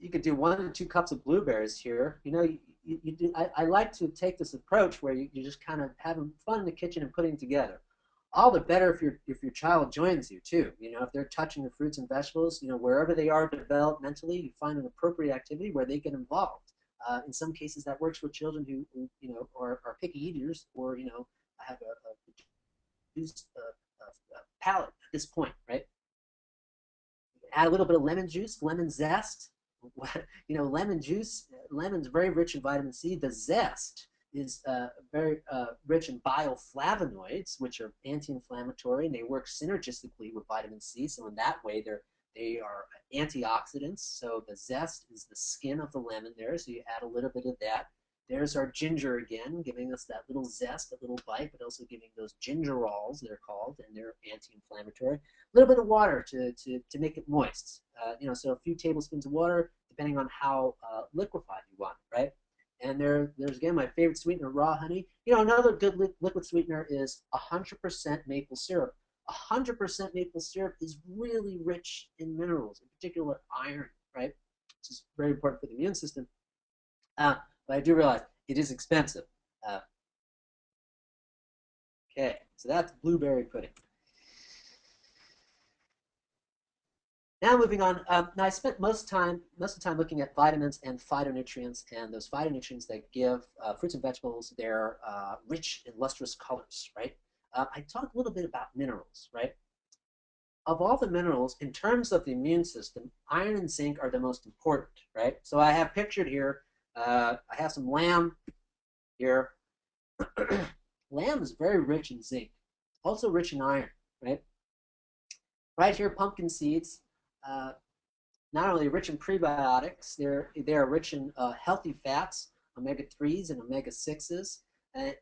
You could do 1 to 2 cups of blueberries here. You know, you do, I like to take this approach where you just kind of having fun in the kitchen and putting together. All the better if your child joins you too. You know, if they're touching the fruits and vegetables, you know, wherever they are developmentally, you find an appropriate activity where they get involved. In some cases, that works for children who you know are picky eaters or you know have a reduced palate at this point, right? Add a little bit of lemon juice, lemon zest. You know, lemon juice, lemon's very rich in vitamin C. The zest is very rich in bioflavonoids, which are anti-inflammatory, and they work synergistically with vitamin C. So in that way, they are antioxidants. So the zest is the skin of the lemon there. So you add a little bit of that. There's our ginger again, giving us that little zest, a little bite, but also giving those gingerols, they're called, and they're anti-inflammatory. A little bit of water to make it moist. So a few tablespoons of water, depending on how liquefied you want, right? And there's again my favorite sweetener, raw honey. Another good liquid sweetener is 100% maple syrup. 100% maple syrup is really rich in minerals, in particular iron, right? Which is very important for the immune system. But I do realize it is expensive. Uh, okay, so that's blueberry pudding. Now moving on. Now I spent most of the time looking at vitamins and phytonutrients, and those phytonutrients that give fruits and vegetables their rich and lustrous colors, right? I talked a little bit about minerals, right? Of all the minerals, in terms of the immune system, iron and zinc are the most important, right? So I have pictured here, I have some lamb here. Lamb is very rich in zinc, also rich in iron, right? Right here, pumpkin seeds, uh, not only rich in prebiotics, they're rich in healthy fats, omega 3s and omega 6s,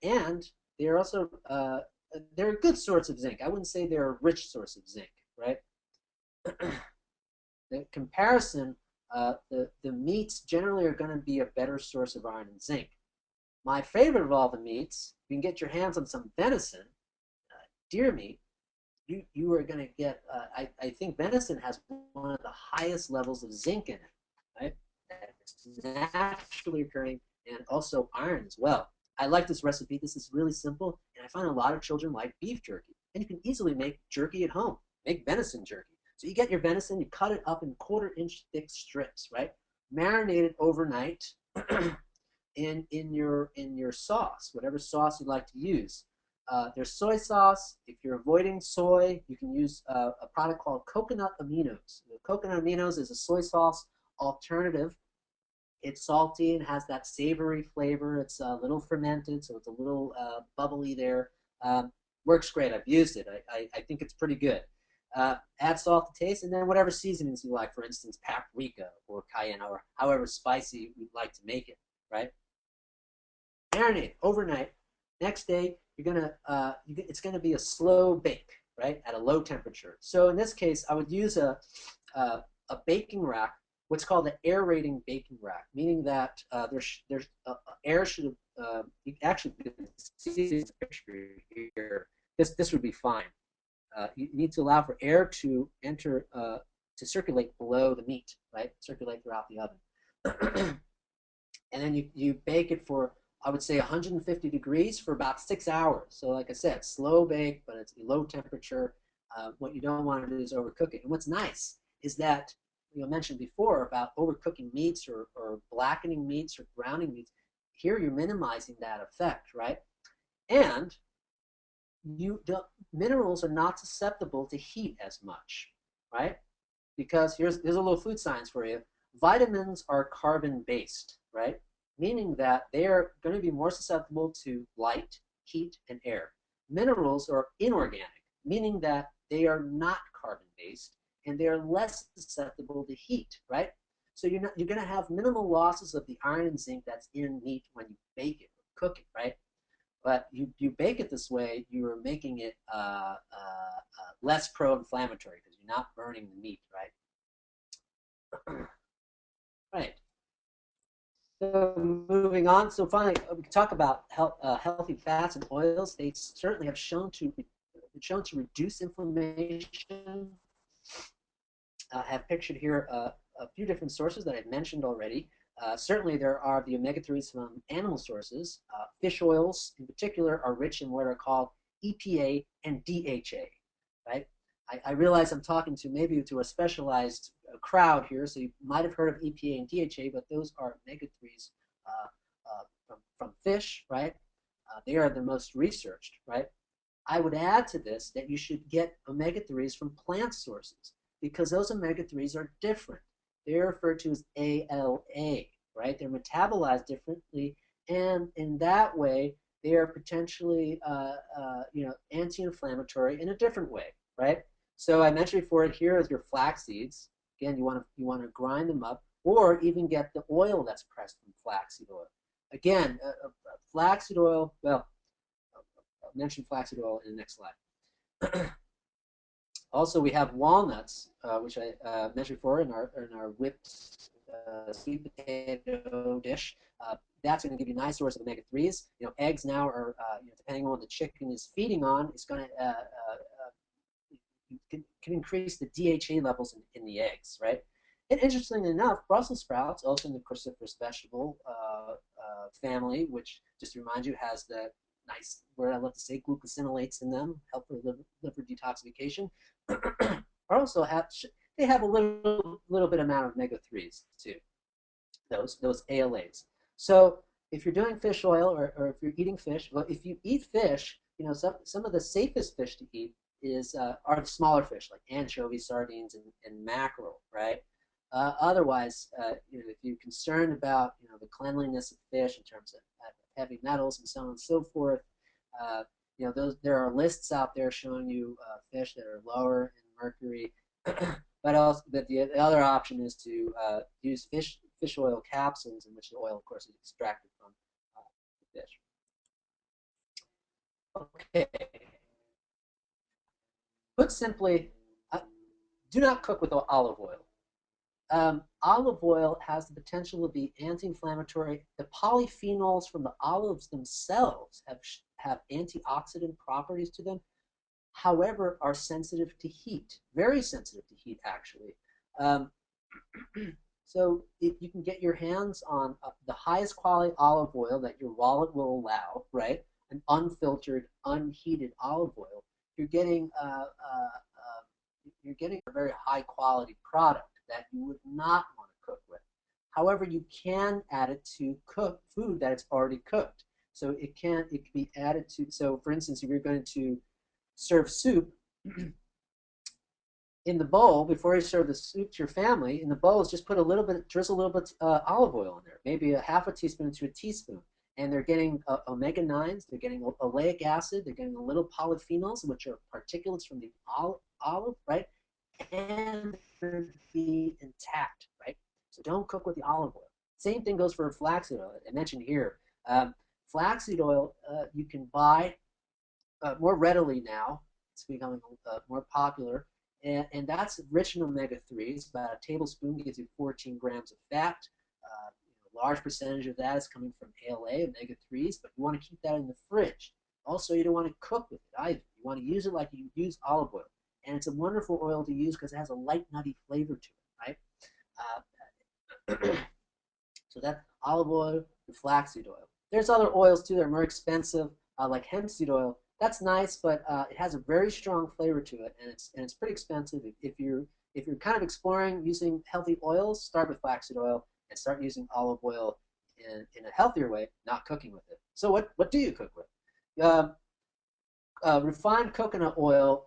and they're also they're a good source of zinc. I wouldn't say they're a rich source of zinc, right? The comparison, the meats generally are going to be a better source of iron and zinc. My favorite of all the meats, you can get your hands on some venison, deer meat. You are going to get. I think venison has one of the highest levels of zinc in it, right? It's naturally occurring, and also iron as well. I like this recipe. This is really simple, and I find a lot of children like beef jerky, and you can easily make jerky at home. Make venison jerky. So you get your venison, you cut it up in quarter-inch thick strips, right? Marinate it overnight in your sauce, whatever sauce you like to use. There's soy sauce. If you're avoiding soy, you can use a product called coconut aminos. The coconut aminos is a soy sauce alternative. It's salty and has that savory flavor. It's a little fermented, so it's a little bubbly there. Works great. I've used it. I think it's pretty good. Add salt to taste, and then whatever seasonings you like, for instance, paprika or cayenne, or however spicy you'd like to make it, right? Marinate overnight. Next day, it's gonna be a slow bake, right, at a low temperature. So in this case, I would use a baking rack, what's called an aerating baking rack, meaning that there's air should you actually see this picture here. This would be fine. You need to allow for air to enter to circulate below the meat, right? Circulate throughout the oven. And then you bake it for, I would say, 150 degrees for about 6 hours. So like I said, slow bake, but it's low temperature. What you don't want to do is overcook it. And what's nice is that you mentioned before about overcooking meats or blackening meats or browning meats. Here you're minimizing that effect, right? And the minerals are not susceptible to heat as much, right? Because here's a little food science for you. Vitamins are carbon based, right? Meaning that they are going to be more susceptible to light, heat, and air. Minerals are inorganic, meaning that they are not carbon based and they are less susceptible to heat, right? So you're going to have minimal losses of the iron and zinc that's in meat when you bake it or cook it, right? But you bake it this way, you are making it less pro-inflammatory because you're not burning the meat, right? Right. So moving on. So finally, we can talk about healthy fats and oils. They certainly have shown to reduce inflammation. I have pictured here a few different sources that I've mentioned already. Certainly, there are the omega-3s from animal sources. Fish oils, in particular, are rich in what are called EPA and DHA, right? I realize I'm talking to maybe to a specialized crowd here, so you might have heard of EPA and DHA, but those are omega-3s from fish, right? They are the most researched, right? I would add to this that you should get omega-3s from plant sources because those omega-3s are different. They're referred to as ALA, right? They're metabolized differently and in that way, they are potentially anti-inflammatory in a different way, right? So I mentioned before, here is your flax seeds. Again, you want to grind them up, or even get the oil that's pressed from flaxseed oil. Again, flaxseed oil. Well, I'll mention flaxseed oil in the next slide. Also, we have walnuts, which I mentioned before in our whipped sweet potato dish. That's going to give you a nice source of omega-3s. Eggs now are, depending on what the chicken is feeding on, it's going to can increase the DHA levels in the eggs, right? And interestingly enough, Brussels sprouts, also in the cruciferous vegetable family, which just to remind you has the nice word I love to say, glucosinolates in them, help for liver detoxification. Are also they have a little bit amount of omega-3s too. Those ALAs. So if you're doing fish oil, or if you're eating fish, well, if you eat fish, some of the safest fish to eat are the smaller fish like anchovies, sardines, and mackerel, right? Otherwise, if you're concerned about the cleanliness of fish in terms of heavy metals and so on and so forth, there are lists out there showing you fish that are lower in mercury. But the other option is to use fish oil capsules, in which the oil, of course, is extracted from the fish. Okay. Put simply, do not cook with olive oil. Olive oil has the potential to be anti-inflammatory. The polyphenols from the olives themselves have antioxidant properties to them, however, are sensitive to heat, very sensitive to heat, actually. Um, so if you can get your hands on the highest quality olive oil that your wallet will allow, right? An unfiltered, unheated olive oil, you're getting a very high quality product that you would not want to cook with. However, you can add it to cook food that it's already cooked. So it can be added to. So for instance, if you're going to serve soup, in the bowl, before you serve the soup to your family, in the bowls, just drizzle a little bit olive oil in there, maybe a half a teaspoon to a teaspoon. And they're getting omega-9s, they're getting oleic acid, they're getting a little polyphenols, which are particulates from the olive, right? And they're be intact, right? So don't cook with the olive oil. Same thing goes for flaxseed oil. I mentioned here, flaxseed oil you can buy more readily now. It's becoming more popular, and that's rich in omega-3s. About a tablespoon gives you 14 grams of fat. A large percentage of that is coming from ALA, omega-3s, but you want to keep that in the fridge. Also, you don't want to cook with it either. You want to use it like you use olive oil. And it's a wonderful oil to use because it has a light, nutty flavor to it, right? So that's olive oil and flaxseed oil. There's other oils too that are more expensive, like hemp seed oil. That's nice, but it has a very strong flavor to it, and it's pretty expensive. If you're kind of exploring using healthy oils, start with flaxseed oil and start using olive oil in a healthier way, not cooking with it. So what do you cook with? Refined coconut oil,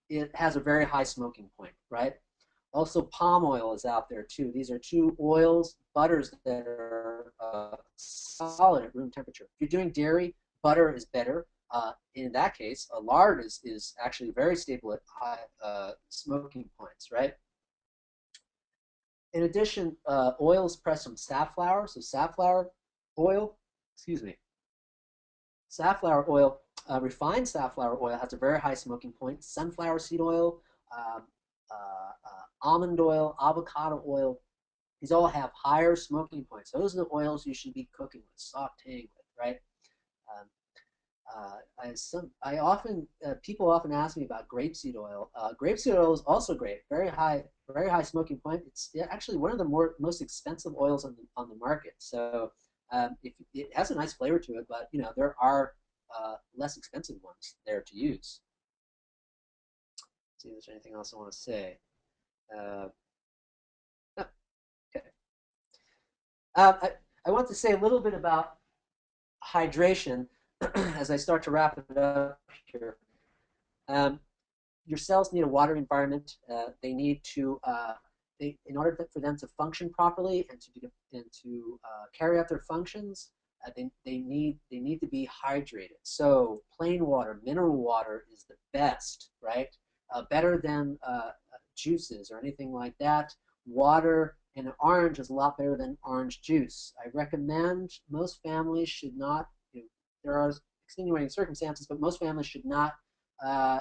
it has a very high smoking point, right? Also, palm oil is out there too. These are two oils, butters that are solid at room temperature. If you're doing dairy, butter is better. In that case, a lard is actually very stable at high smoking points, right? In addition, oil is pressed from safflower. So safflower oil, excuse me, safflower oil, refined safflower oil has a very high smoking point. Sunflower seed oil, um, almond oil, avocado oil, these all have higher smoking points. Those are the oils you should be cooking with, sauteing with, right? Um, people often ask me about grapeseed oil. Grapeseed oil is also great, very high smoking point. It's actually one of the most expensive oils on the market. So if it has a nice flavor to it, but there are less expensive ones there to use. Let's see if there's anything else I want to say. Oh, okay. I want to say a little bit about hydration as I start to wrap it up here. Um, your cells need a water environment. They need to, in order for them to function properly and to carry out their functions, they need to be hydrated. So plain water, mineral water is the best, right? Better than juices or anything like that. Water and an orange is a lot better than orange juice. I recommend most families should not. There are extenuating circumstances, but most families should not uh,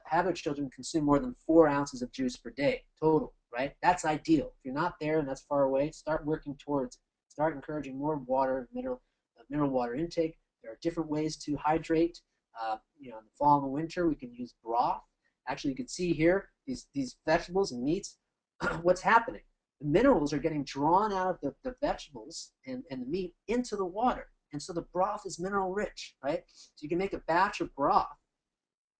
have their children consume more than 4 ounces of juice per day total. Right? That's ideal. If you're not there and that's far away, start working towards it. Start encouraging more water, mineral water intake. There are different ways to hydrate. In the fall and the winter, we can use broth. Actually, you can see here these vegetables and meats. What's happening? The minerals are getting drawn out of the vegetables and the meat into the water. And so the broth is mineral rich, right? So you can make a batch of broth,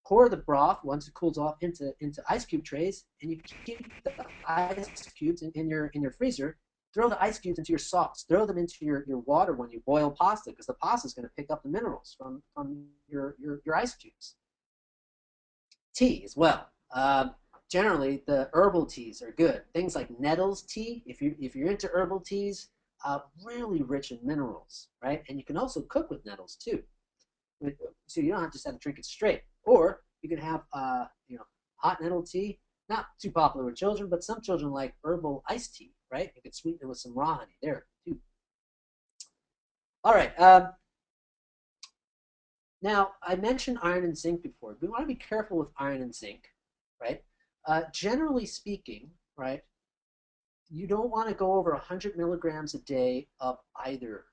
pour the broth once it cools off into ice cube trays, and you keep the ice cubes in your freezer. Throw the ice cubes into your sauce. Throw them into your water when you boil pasta, because the pasta is going to pick up the minerals from your ice cubes. Tea as well. Generally, the herbal teas are good. Things like nettles tea, if you're into herbal teas, really rich in minerals, right? And you can also cook with nettles too, so you don't have to just have to drink it straight. Or you can have hot nettle tea. Not too popular with children, but some children like herbal iced tea, right? You could sweeten it with some raw honey there too. All right. Now, I mentioned iron and zinc before. We want to be careful with iron and zinc, right? Generally speaking, right, you don't want to go over 100 milligrams a day of either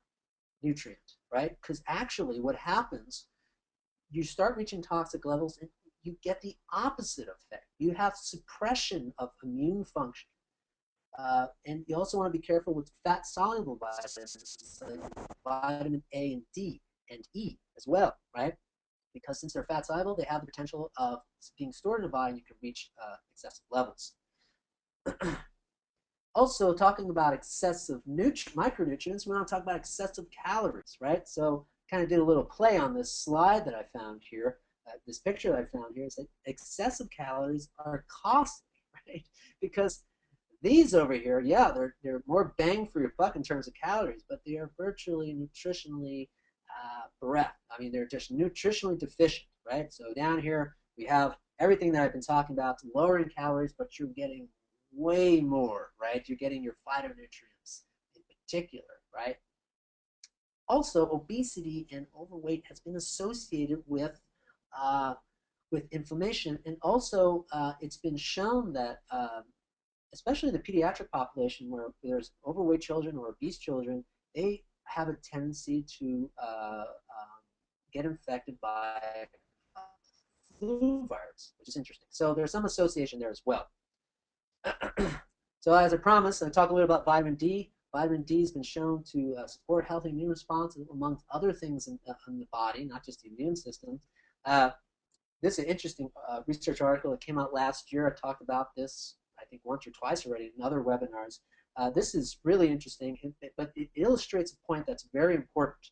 nutrient, right? Because actually what happens, you start reaching toxic levels and you get the opposite effect. You have suppression of immune function. And you also want to be careful with fat soluble vitamins like vitamin A and D and E as well, right? Because since they're fat soluble, they have the potential of being stored in the body and you can reach excessive levels. Also, talking about excessive micronutrients, we want to talk about excessive calories, right? So, kind of did a little play on this slide that I found here. This picture that I found here is that excessive calories are costly, right? Because these over here, yeah, they're more bang for your buck in terms of calories, but they are virtually nutritionally bereft. I mean, they're just nutritionally deficient, right? So down here we have everything that I've been talking about, lowering calories, but you're getting way more, right? You're getting your phytonutrients in particular, right? Also, obesity and overweight has been associated uh, with inflammation, and also it's been shown that especially the pediatric population where there's overweight children or obese children, they have a tendency to get infected by flu virus, which is interesting. So there's some association there as well. So as I promised, I talk a little about vitamin D. Vitamin D has been shown to support healthy immune response, amongst other things in the body, not just the immune system. Uh, this is an interesting research article that came out last year. I talked about this, I think, once or twice already in other webinars. This is really interesting, but it illustrates a point that's very important.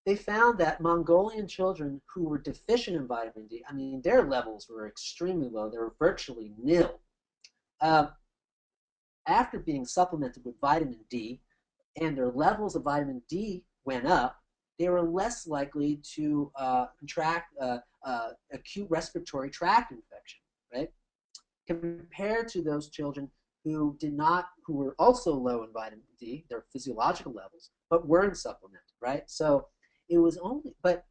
They found that Mongolian children who were deficient in vitamin D, I mean, their levels were extremely low. They were virtually nil. Uh, After being supplemented with vitamin D and their levels of vitamin D went up, they were less likely to contract acute respiratory tract infection, right? Compared to those children who were also low in vitamin D, their physiological levels, but weren't supplemented, right? So it was only, but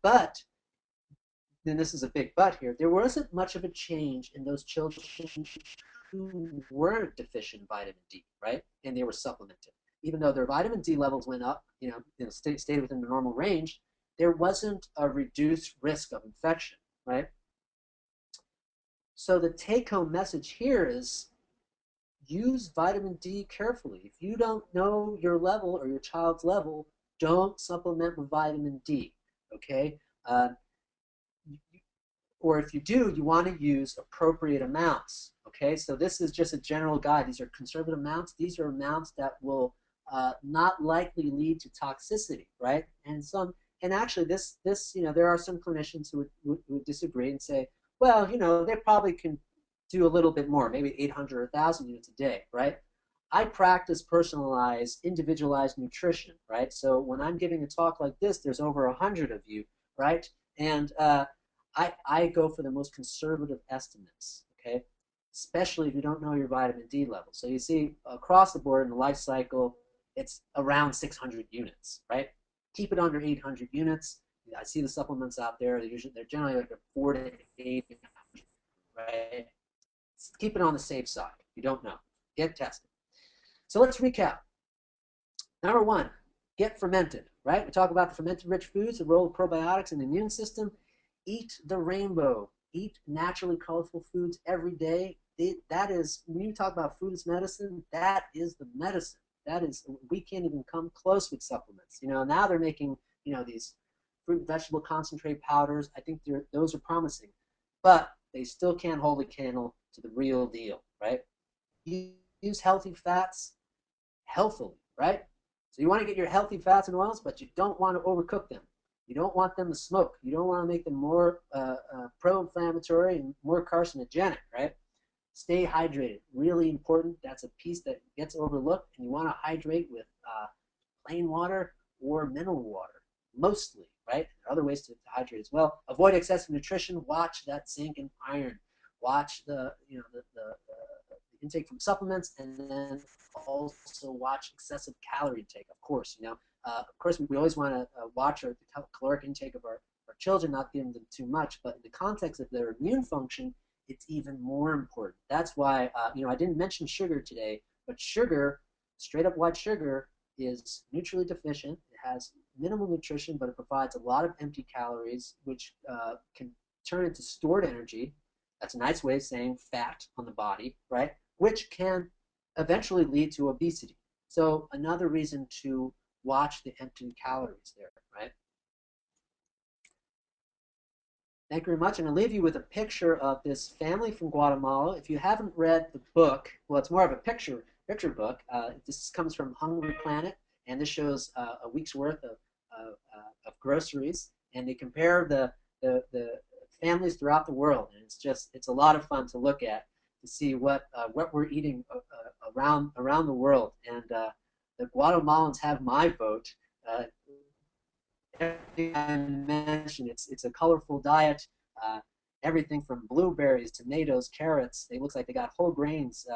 then this is a big but here, there wasn't much of a change in those children who weren't deficient in vitamin D, right? And they were supplemented. Even though their vitamin D levels went up, stayed within the normal range, there wasn't a reduced risk of infection, right? So the take-home message here is use vitamin D carefully. If you don't know your level or your child's level, don't supplement with vitamin D, okay? Or if you do, you want to use appropriate amounts. Okay, so this is just a general guide. These are conservative amounts. These are amounts that will not likely lead to toxicity, right? And actually, there are some clinicians who would disagree and say, well, they probably can do a little bit more, maybe 800 or 1,000 units a day, right? I practice personalized, individualized nutrition, right? So when I'm giving a talk like this, there's over 100 of you, right? And I go for the most conservative estimates, okay? Especially if you don't know your vitamin D level. So you see across the board in the life cycle, it's around 600 units, right? Keep it under 800 units. I see the supplements out there. They're generally like a 4 to 8, right? Keep it on the safe side. You don't know. Get tested. So let's recap. Number one, get fermented, right? We talk about the fermented rich foods, the role of probiotics in the immune system. Eat the rainbow. Eat naturally colorful foods every day. That is, when you talk about food as medicine, that is the medicine. That is, we can't even come close with supplements. Now they're making, these fruit and vegetable concentrate powders. I think those are promising, but they still can't hold a candle to the real deal, right? Use healthy fats healthily, right? So you want to get your healthy fats and oils, but you don't want to overcook them. You don't want them to smoke. You don't want to make them more pro-inflammatory and more carcinogenic, right? Stay hydrated, really important. That's a piece that gets overlooked, and you want to hydrate with plain water or mineral water, mostly, right? There are other ways to hydrate as well. Avoid excessive nutrition. Watch that zinc and iron. Watch the intake from supplements, and then also watch excessive calorie intake. Of course, we always want to watch the caloric intake of our children, not giving them too much. But in the context of their immune function, it's even more important. That's why I didn't mention sugar today, but sugar, straight up white sugar, is nutritionally deficient. It has minimal nutrition, but it provides a lot of empty calories, which can turn into stored energy. That's a nice way of saying fat on the body, right? Which can eventually lead to obesity. So another reason to watch the empty calories there, right? Thank you very much. And I'll leave you with a picture of this family from Guatemala. If you haven't read the book, well, it's more of a picture book. This comes from Hungry Planet, and this shows a week's worth of groceries, and they compare the families throughout the world, and it's a lot of fun to look at to see what we're eating around the world. And the Guatemalans have my vote. Everything I mentioned, it's a colorful diet. Uh, Everything from blueberries, tomatoes, carrots. They look like they got whole grains.